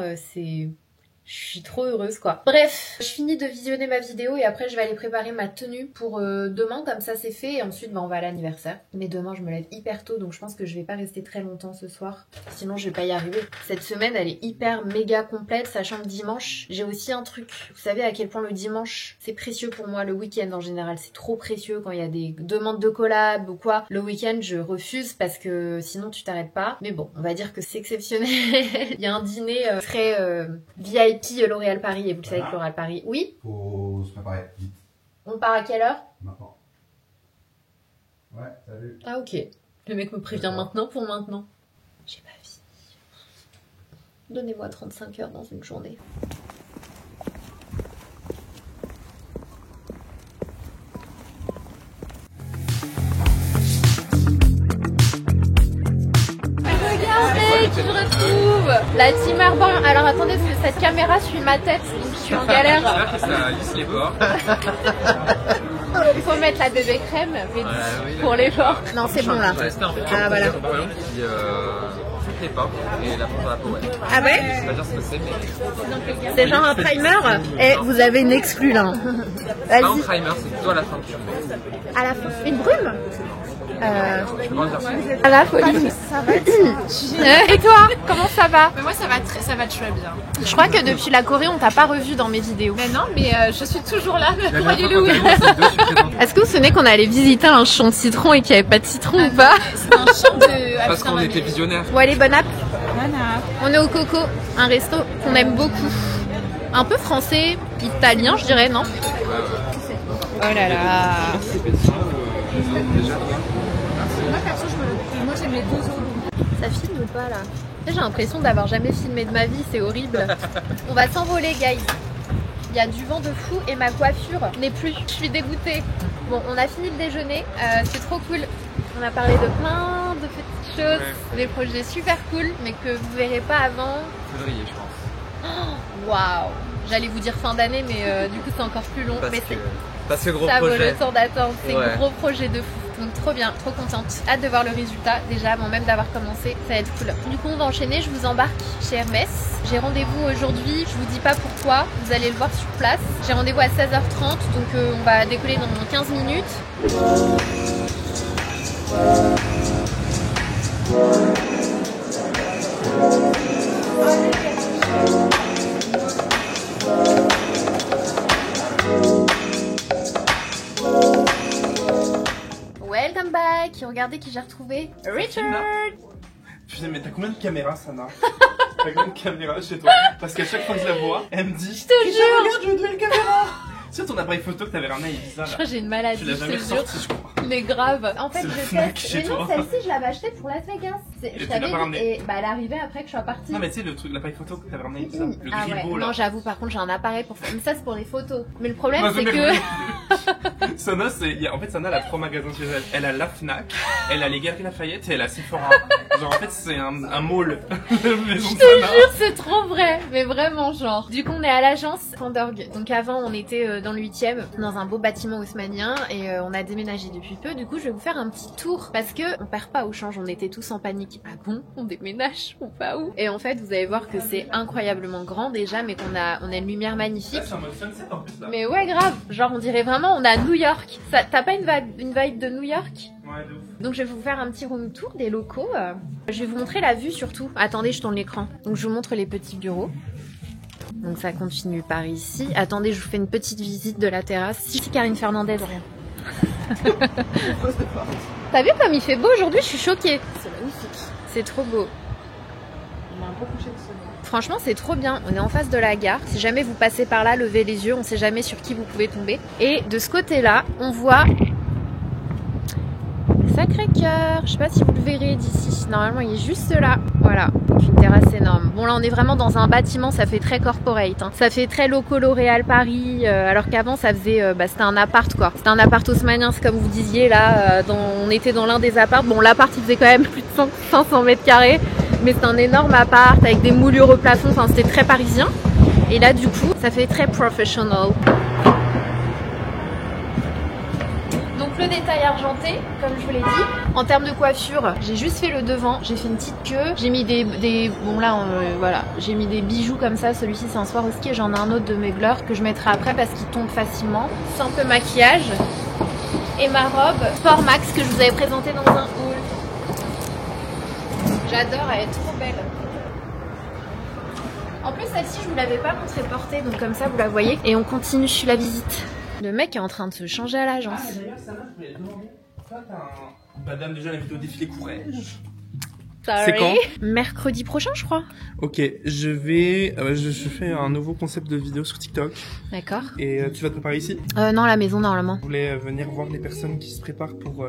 [SPEAKER 1] je suis trop heureuse quoi. Bref, je finis de visionner ma vidéo et après je vais aller préparer ma tenue pour demain, comme ça c'est fait, et ensuite on va à l'anniversaire. Mais demain je me lève hyper tôt, donc je pense que je vais pas rester très longtemps ce soir, sinon je vais pas y arriver. Cette semaine elle est hyper méga complète, sachant que dimanche j'ai aussi un truc. Vous savez à quel point le dimanche c'est précieux pour moi, le week-end en général c'est trop précieux quand il y a des demandes de collab ou quoi. Le week-end je refuse parce que sinon tu t'arrêtes pas. Mais bon, on va dire que c'est exceptionnel. Il y a un dîner très VIP L'Oréal Paris, et vous le savez que L'Oréal Paris, oui.
[SPEAKER 3] Faut se préparer vite.
[SPEAKER 1] On part à quelle heure?
[SPEAKER 3] Maintenant. Ouais, salut.
[SPEAKER 1] Ah ok. Le mec me prévient maintenant pour maintenant. J'ai pas fini. Donnez-moi 35 heures dans une journée. Regardez qui je retrouve, la team Arbor. Alors attendez, parce que cette caméra suit ma tête, donc je suis en galère.
[SPEAKER 4] J'espère que ça lisse les bords.
[SPEAKER 1] Il faut mettre la bébé crème, mais pour les bords. Non, c'est bon là. Ah voilà.
[SPEAKER 4] Qui toutes les portes et la porte à la peau, ouais.
[SPEAKER 1] Ah ouais?
[SPEAKER 4] Je sais pas dire ce que c'est, mais...
[SPEAKER 1] C'est genre un primer. Et vous avez une exclue là.
[SPEAKER 4] C'est pas un primer, c'est plutôt à la fin que tu le mets.
[SPEAKER 1] À la fin. Une brume?
[SPEAKER 4] Je peux pas dire ça.
[SPEAKER 1] À la folie. Ça va être... Et toi, comment ça va?
[SPEAKER 5] Mais moi ça va très bien.
[SPEAKER 1] Je crois que depuis la Corée, on t'a pas revu dans mes vidéos.
[SPEAKER 5] Mais non, mais je suis toujours là.
[SPEAKER 4] Alléluia.
[SPEAKER 1] Est-ce que vous vous souvenez qu'on allait visiter un champ de citron et qu'il n'y avait pas de citron ou pas?
[SPEAKER 5] C'est un champ de...
[SPEAKER 4] Parce qu'on était visionnaires.
[SPEAKER 1] Bon allez, bonne app.
[SPEAKER 5] Voilà.
[SPEAKER 1] On est au Coco, un resto qu'on aime beaucoup. Un peu français, italien je dirais, non? Oh là là.
[SPEAKER 5] Moi perso, moi j'aime les 2 euros.
[SPEAKER 1] Ça filme ou pas là? J'ai l'impression d'avoir jamais filmé de ma vie, c'est horrible. On va s'envoler guys. Il y a du vent de fou et ma coiffure n'est plus. Je suis dégoûtée. Bon, on a fini le déjeuner, c'est trop cool. On a parlé de plein de petites choses, des projets super cool, mais que vous verrez pas avant.
[SPEAKER 4] Février, je pense.
[SPEAKER 1] Waouh! J'allais vous dire fin d'année, mais du coup c'est encore plus long.
[SPEAKER 4] Parce que gros
[SPEAKER 1] ça
[SPEAKER 4] projet.
[SPEAKER 1] vaut le temps d'attendre, c'est
[SPEAKER 4] Ouais.
[SPEAKER 1] gros projet de fou. Donc trop bien, trop contente. Hâte de voir le résultat déjà avant même d'avoir commencé, ça va être cool. Du coup on va enchaîner, je vous embarque chez Hermès. J'ai rendez-vous aujourd'hui, je vous dis pas pourquoi, vous allez le voir sur place. J'ai rendez-vous à 16h30, donc on va décoller dans 15 minutes. Welcome back. Regardez qui j'ai retrouvé. Richard.
[SPEAKER 6] Putain, mais t'as combien de caméras, Sana? T'as combien de caméras chez toi? Parce qu'à chaque fois que je la vois, elle me dit:
[SPEAKER 1] Je te jure.
[SPEAKER 6] regarde, je veux une caméra! C'est ton appareil photo que t'avais ramené à Ibiza
[SPEAKER 1] Je
[SPEAKER 6] là.
[SPEAKER 1] crois que j'ai une maladie,
[SPEAKER 6] Tu l'as
[SPEAKER 1] je
[SPEAKER 6] jamais
[SPEAKER 1] te jure.
[SPEAKER 6] ressorti, je crois.
[SPEAKER 1] Mais grave. En fait,
[SPEAKER 6] C'est le
[SPEAKER 1] je
[SPEAKER 6] Fnac
[SPEAKER 1] teste.
[SPEAKER 6] chez
[SPEAKER 1] Mais non,
[SPEAKER 6] toi.
[SPEAKER 1] celle-ci, je l'avais achetée pour Las Vegas. Je
[SPEAKER 6] tu
[SPEAKER 1] t'avais
[SPEAKER 6] l'as pas
[SPEAKER 1] dit,
[SPEAKER 6] ramenée.
[SPEAKER 1] et bah elle est arrivée après que je sois partie.
[SPEAKER 6] Non, mais tu sais, le truc, l'appareil photo que t'avais ramené à Ibiza. Le
[SPEAKER 1] Ah ouais,
[SPEAKER 6] gribot là.
[SPEAKER 1] non j'avoue par contre j'ai un appareil pour faire. Mais ça c'est pour les photos. Mais le problème
[SPEAKER 6] Moi,
[SPEAKER 1] c'est
[SPEAKER 6] j'en ai
[SPEAKER 1] que...
[SPEAKER 6] revu. Sana, en fait, Sana, elle a 3 magasins chez elle. Elle a la Fnac, elle a les Galeries Lafayette et elle a Sephora. Genre, en fait, c'est un mall. Maison
[SPEAKER 1] Je
[SPEAKER 6] de
[SPEAKER 1] te
[SPEAKER 6] Sana.
[SPEAKER 1] jure c'est trop vrai. Mais vraiment genre. Du coup on est à l'agence Pandorg. Donc avant on était dans le 8e, dans un beau bâtiment haussmannien. Et on a déménagé depuis peu. Du coup je vais vous faire un petit tour. Parce que on perd pas au change, on était tous en panique. Ah bon, on déménage, on va où? Et en fait vous allez voir que c'est incroyablement grand déjà. Mais qu'on a une lumière magnifique.
[SPEAKER 6] Là, c'est en mode sunset en plus là.
[SPEAKER 1] Mais ouais grave, genre on dirait vraiment on est à New York. T'as pas une vibe de New York?
[SPEAKER 6] Ouais, de ouf.
[SPEAKER 1] Donc je vais vous faire un petit room tour des locaux. Je vais vous montrer la vue surtout. Attendez, je tourne l'écran. Donc je vous montre les petits bureaux. Donc ça continue par ici. Attendez, je vous fais une petite visite de la terrasse. Si Karine Fernandez, rien. T'as vu comme il fait beau aujourd'hui? Je suis choquée.
[SPEAKER 5] C'est magnifique.
[SPEAKER 1] C'est trop beau.
[SPEAKER 5] On a un beau coucher de soleil.
[SPEAKER 1] Franchement, c'est trop bien. On est en face de la gare. Si jamais vous passez par là, levez les yeux. On sait jamais sur qui vous pouvez tomber. Et de ce côté-là, on voit Sacré-Cœur. Je sais pas si vous le verrez d'ici. Normalement, il est juste là. Voilà. Donc une terrasse énorme. Bon, là, on est vraiment dans un bâtiment. Ça fait très corporate. Hein. Ça fait très locaux L'Oréal Paris. Alors qu'avant, ça faisait... c'était un appart, quoi. C'était un appart haussmannien. C'est comme vous disiez, là. On était dans l'un des apparts. Bon, l'appart, il faisait quand même plus de 500 mètres carrés. Mais c'est un énorme appart avec des moulures au plafond, enfin c'était très parisien. Et là du coup, ça fait très professionnel. Donc le détail argenté, comme je vous l'ai dit. En termes de coiffure, j'ai juste fait le devant, j'ai fait une petite queue. J'ai mis bon là, voilà, j'ai mis des bijoux comme ça. Celui-ci c'est un Swarovski et j'en ai un autre de Mugler que je mettrai après parce qu'il tombe facilement. Simple maquillage. Et ma robe Sport Max que je vous avais présentée dans un haul. J'adore, elle est trop belle. En plus celle-ci je vous l'avais pas montrée portée, donc comme ça vous la voyez. Et on continue la visite. Le mec est en train de se changer à l'agence.
[SPEAKER 6] Ah d'ailleurs ça va, je voulais te demander. Toi t'as un... Bah dame déjà l'invite au défilé Courrèges. C'est quand?
[SPEAKER 1] Mercredi prochain je crois.
[SPEAKER 6] Ok, je fais un nouveau concept de vidéo sur TikTok.
[SPEAKER 1] D'accord.
[SPEAKER 6] Et tu vas te préparer ici?
[SPEAKER 1] Non, la maison normalement.
[SPEAKER 6] Je voulais venir voir les personnes qui se préparent pour...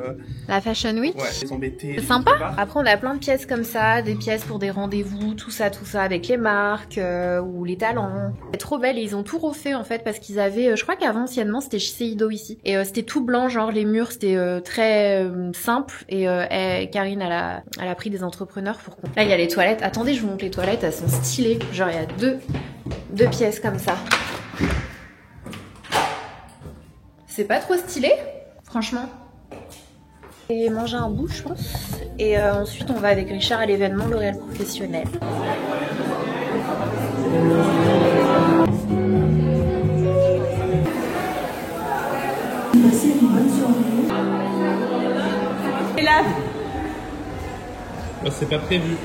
[SPEAKER 1] La Fashion Week.
[SPEAKER 6] Ouais, les embêter.
[SPEAKER 1] C'est sympa. Après on a plein de pièces comme ça, des pièces pour des rendez-vous, tout ça avec les marques ou les talents. C'est trop belle et ils ont tout refait en fait parce qu'ils avaient, je crois qu'avant anciennement c'était chez Seido ici. Et c'était tout blanc, genre les murs c'était très simple et Karine elle a pris des entrepreneurs pour... Là il y a les toilettes. Attendez, je vous montre les toilettes, elles sont stylées. Genre il y a deux pièces comme ça. C'est pas trop stylé, franchement. Et manger un bout, je pense. Et ensuite, on va avec Richard à l'événement L'Oréal Professionnel.
[SPEAKER 7] Passez une bonne soirée.
[SPEAKER 5] Et là,
[SPEAKER 6] c'est pas prévu.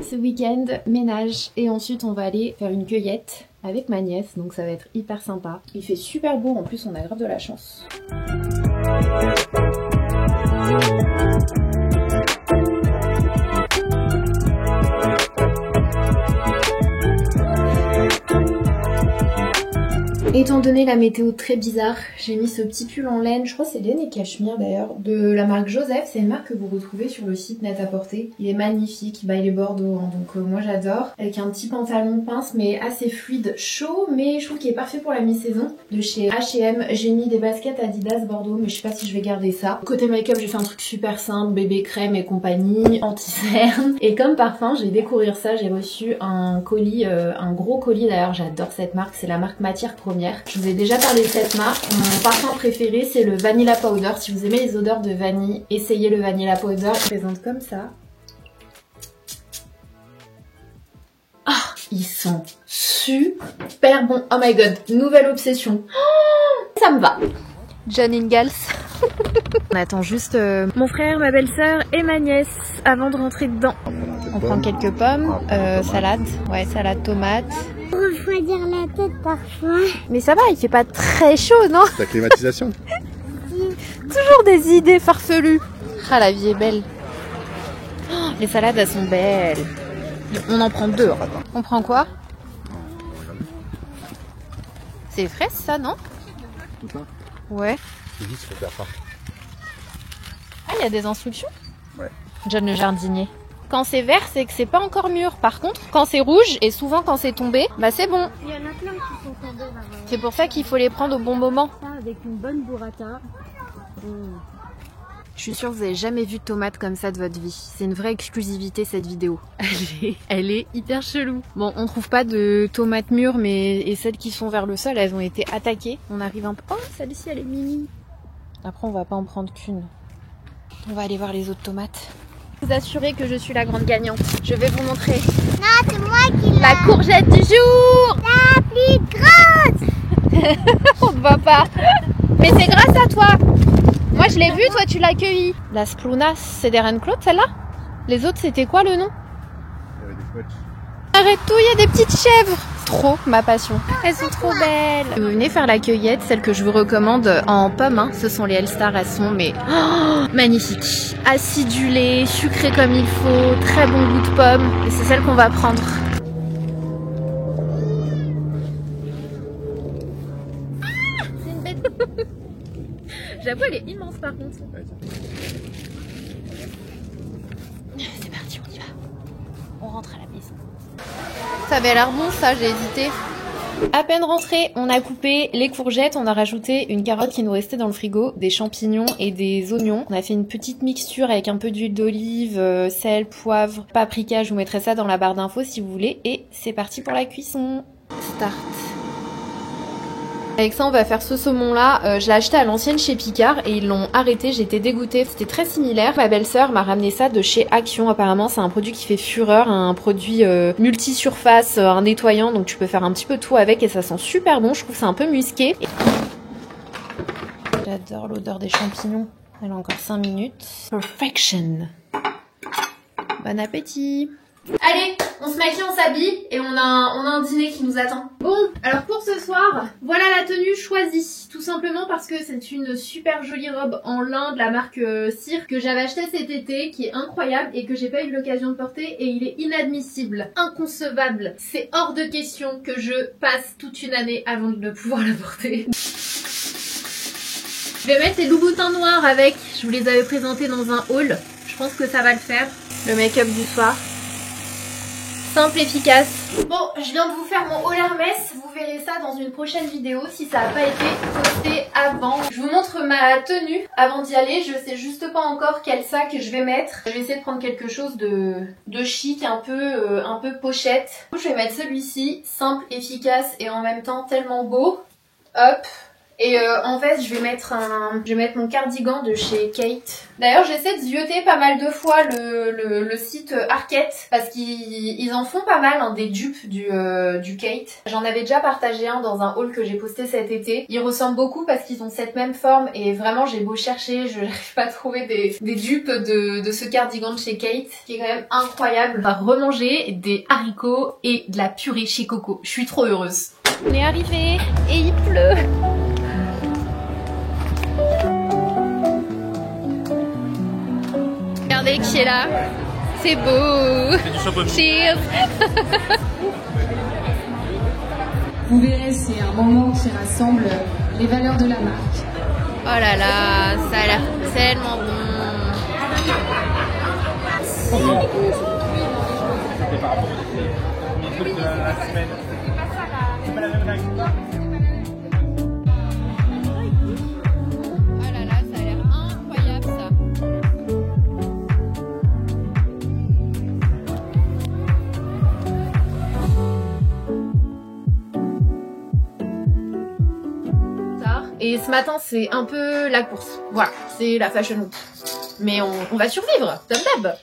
[SPEAKER 1] Ce week-end, ménage. Et ensuite, on va aller faire une cueillette avec ma nièce. Donc ça va être hyper sympa. Il fait super beau. En plus, on a grave de la chance. Étant donné la météo très bizarre, j'ai mis ce petit pull en laine, je crois que c'est laine et cachemire d'ailleurs, de la marque Joseph. C'est une marque que vous retrouvez sur le site Net-à-Porter. Il est magnifique, il est bordeaux, hein, donc moi j'adore. Avec un petit pantalon pince mais assez fluide, chaud, mais je trouve qu'il est parfait pour la mi-saison. De chez H&M, j'ai mis des baskets Adidas Bordeaux, mais je sais pas si je vais garder ça. Côté make-up, j'ai fait un truc super simple, bébé crème et compagnie, anti-cerne. Et comme parfum, je vais découvrir ça, j'ai reçu un colis, un gros colis d'ailleurs, j'adore cette marque, c'est la marque Matière Première. Je vous ai déjà parlé de cette marque. Mon parfum préféré c'est le Vanilla Powder. Si vous aimez les odeurs de vanille, essayez le Vanilla Powder. Il se présente comme ça. Ah, ils sont super bons. Oh my god, nouvelle obsession. Oh, ça me va. John Ingalls. On attend juste mon frère, ma belle-sœur et ma nièce avant de rentrer dedans. On prend quelques pommes, salade, ouais, salade tomate.
[SPEAKER 2] Refroidir la tête parfois.
[SPEAKER 1] Mais ça va, il fait pas très chaud, non?
[SPEAKER 3] Ta climatisation.
[SPEAKER 1] Toujours des idées farfelues. Ah, la vie est belle. Oh, les salades, elles sont belles. On en prend deux. On prend quoi? C'est fraise, ça, non?
[SPEAKER 3] Tout ça.
[SPEAKER 1] Ouais.
[SPEAKER 3] C'est vite, faut faire ça.
[SPEAKER 1] Ah, il y a des instructions?
[SPEAKER 3] Ouais.
[SPEAKER 1] John le jardinier. Quand c'est vert, c'est que c'est pas encore mûr. Par contre, quand c'est rouge, et souvent quand c'est tombé, bah c'est bon.
[SPEAKER 2] Il y en a plein qui sont tombés là.
[SPEAKER 1] C'est pour ça qu'il faut les prendre au bon moment.
[SPEAKER 2] Ça avec une bonne burrata.
[SPEAKER 1] Je suis sûre que vous avez jamais vu de tomate comme ça de votre vie. C'est une vraie exclusivité cette vidéo. Elle est hyper chelou. Bon, on trouve pas de tomates mûres, mais et celles qui sont vers le sol, elles ont été attaquées. On arrive un peu... Oh, celle-ci, elle est mini. Après, on va pas en prendre qu'une. On va aller voir les autres tomates. Vous assurez que je suis la grande gagnante. Je vais vous montrer.
[SPEAKER 2] Non, c'est moi qui l'ai.
[SPEAKER 1] La courgette du jour.
[SPEAKER 2] La plus grosse.
[SPEAKER 1] On te voit pas. Mais c'est grâce à toi. Moi je l'ai vue, toi tu l'as cueillie. La Splunas, c'est des Reine Claude celle-là? Les autres c'était quoi le nom?
[SPEAKER 3] Il y avait des couettes.
[SPEAKER 1] Arrête tout, il y a des petites chèvres. Trop ma passion. Elles sont trop belles. Vous venez faire la cueillette, celle que je vous recommande en pommes. Hein. Ce sont les Elstar, elles sont mais magnifiques. Acidulées, sucrées comme il faut, très bon goût de pomme. Et c'est celle qu'on va prendre. C'est une bête. J'avoue, elle est immense par contre. C'est parti, on y va. On rentre à la maison. Ça avait l'air bon ça, j'ai hésité. À peine rentré, on a coupé les courgettes, on a rajouté une carotte qui nous restait dans le frigo, des champignons et des oignons. On a fait une petite mixture avec un peu d'huile d'olive, sel, poivre, paprika. Je vous mettrai ça dans la barre d'infos si vous voulez. Et c'est parti pour la cuisson. Start. Avec ça, on va faire ce saumon-là. Je l'ai acheté à l'ancienne chez Picard et ils l'ont arrêté. J'étais dégoûtée. C'était très similaire. Ma belle-sœur m'a ramené ça de chez Action. Apparemment, c'est un produit qui fait fureur, un produit multi-surface, un nettoyant. Donc tu peux faire un petit peu tout avec et ça sent super bon. Je trouve que c'est un peu musqué. J'adore l'odeur des champignons. Elle a encore 5 minutes. Perfection. Bon appétit. Allez, on se maquille, on s'habille et on a un dîner qui nous attend. Bon, alors pour ce soir, voilà la tenue choisie. Tout simplement parce que c'est une super jolie robe en lin de la marque Cire que j'avais achetée cet été, qui est incroyable et que j'ai pas eu l'occasion de porter et il est inadmissible, inconcevable. C'est hors de question que je passe toute une année avant de pouvoir la porter. Je vais mettre les loups-boutins noirs avec, je vous les avais présentés dans un haul. Je pense que ça va le faire. Le make-up du soir. Simple, efficace. Bon, je viens de vous faire mon haul Hermès. Vous verrez ça dans une prochaine vidéo si ça n'a pas été posté avant. Je vous montre ma tenue avant d'y aller. Je sais juste pas encore quel sac je vais mettre. Je vais essayer de prendre quelque chose de chic, un peu pochette. Je vais mettre celui-ci, simple, efficace et en même temps tellement beau. Hop. Et en fait, je vais mettre mon cardigan de chez Kate. D'ailleurs, j'essaie de zioter pas mal de fois le site Arket parce qu'ils en font pas mal, hein, des dupes du Kate. J'en avais déjà partagé un dans un haul que j'ai posté cet été. Ils ressemblent beaucoup parce qu'ils ont cette même forme et vraiment, j'ai beau chercher, je n'arrive pas à trouver des dupes de ce cardigan de chez Kate qui est quand même incroyable. On va remanger des haricots et de la purée chez Coco. Je suis trop heureuse. On est arrivé et il pleut. Regardez qui est là, c'est beau. Cheers.
[SPEAKER 5] Vous verrez, c'est un moment qui rassemble les valeurs de la marque.
[SPEAKER 1] Oh là là, ça a l'air tellement bon. Et ce matin, c'est un peu la course. Voilà, c'est la Fashion Week. Mais on va survivre, comme d'hab.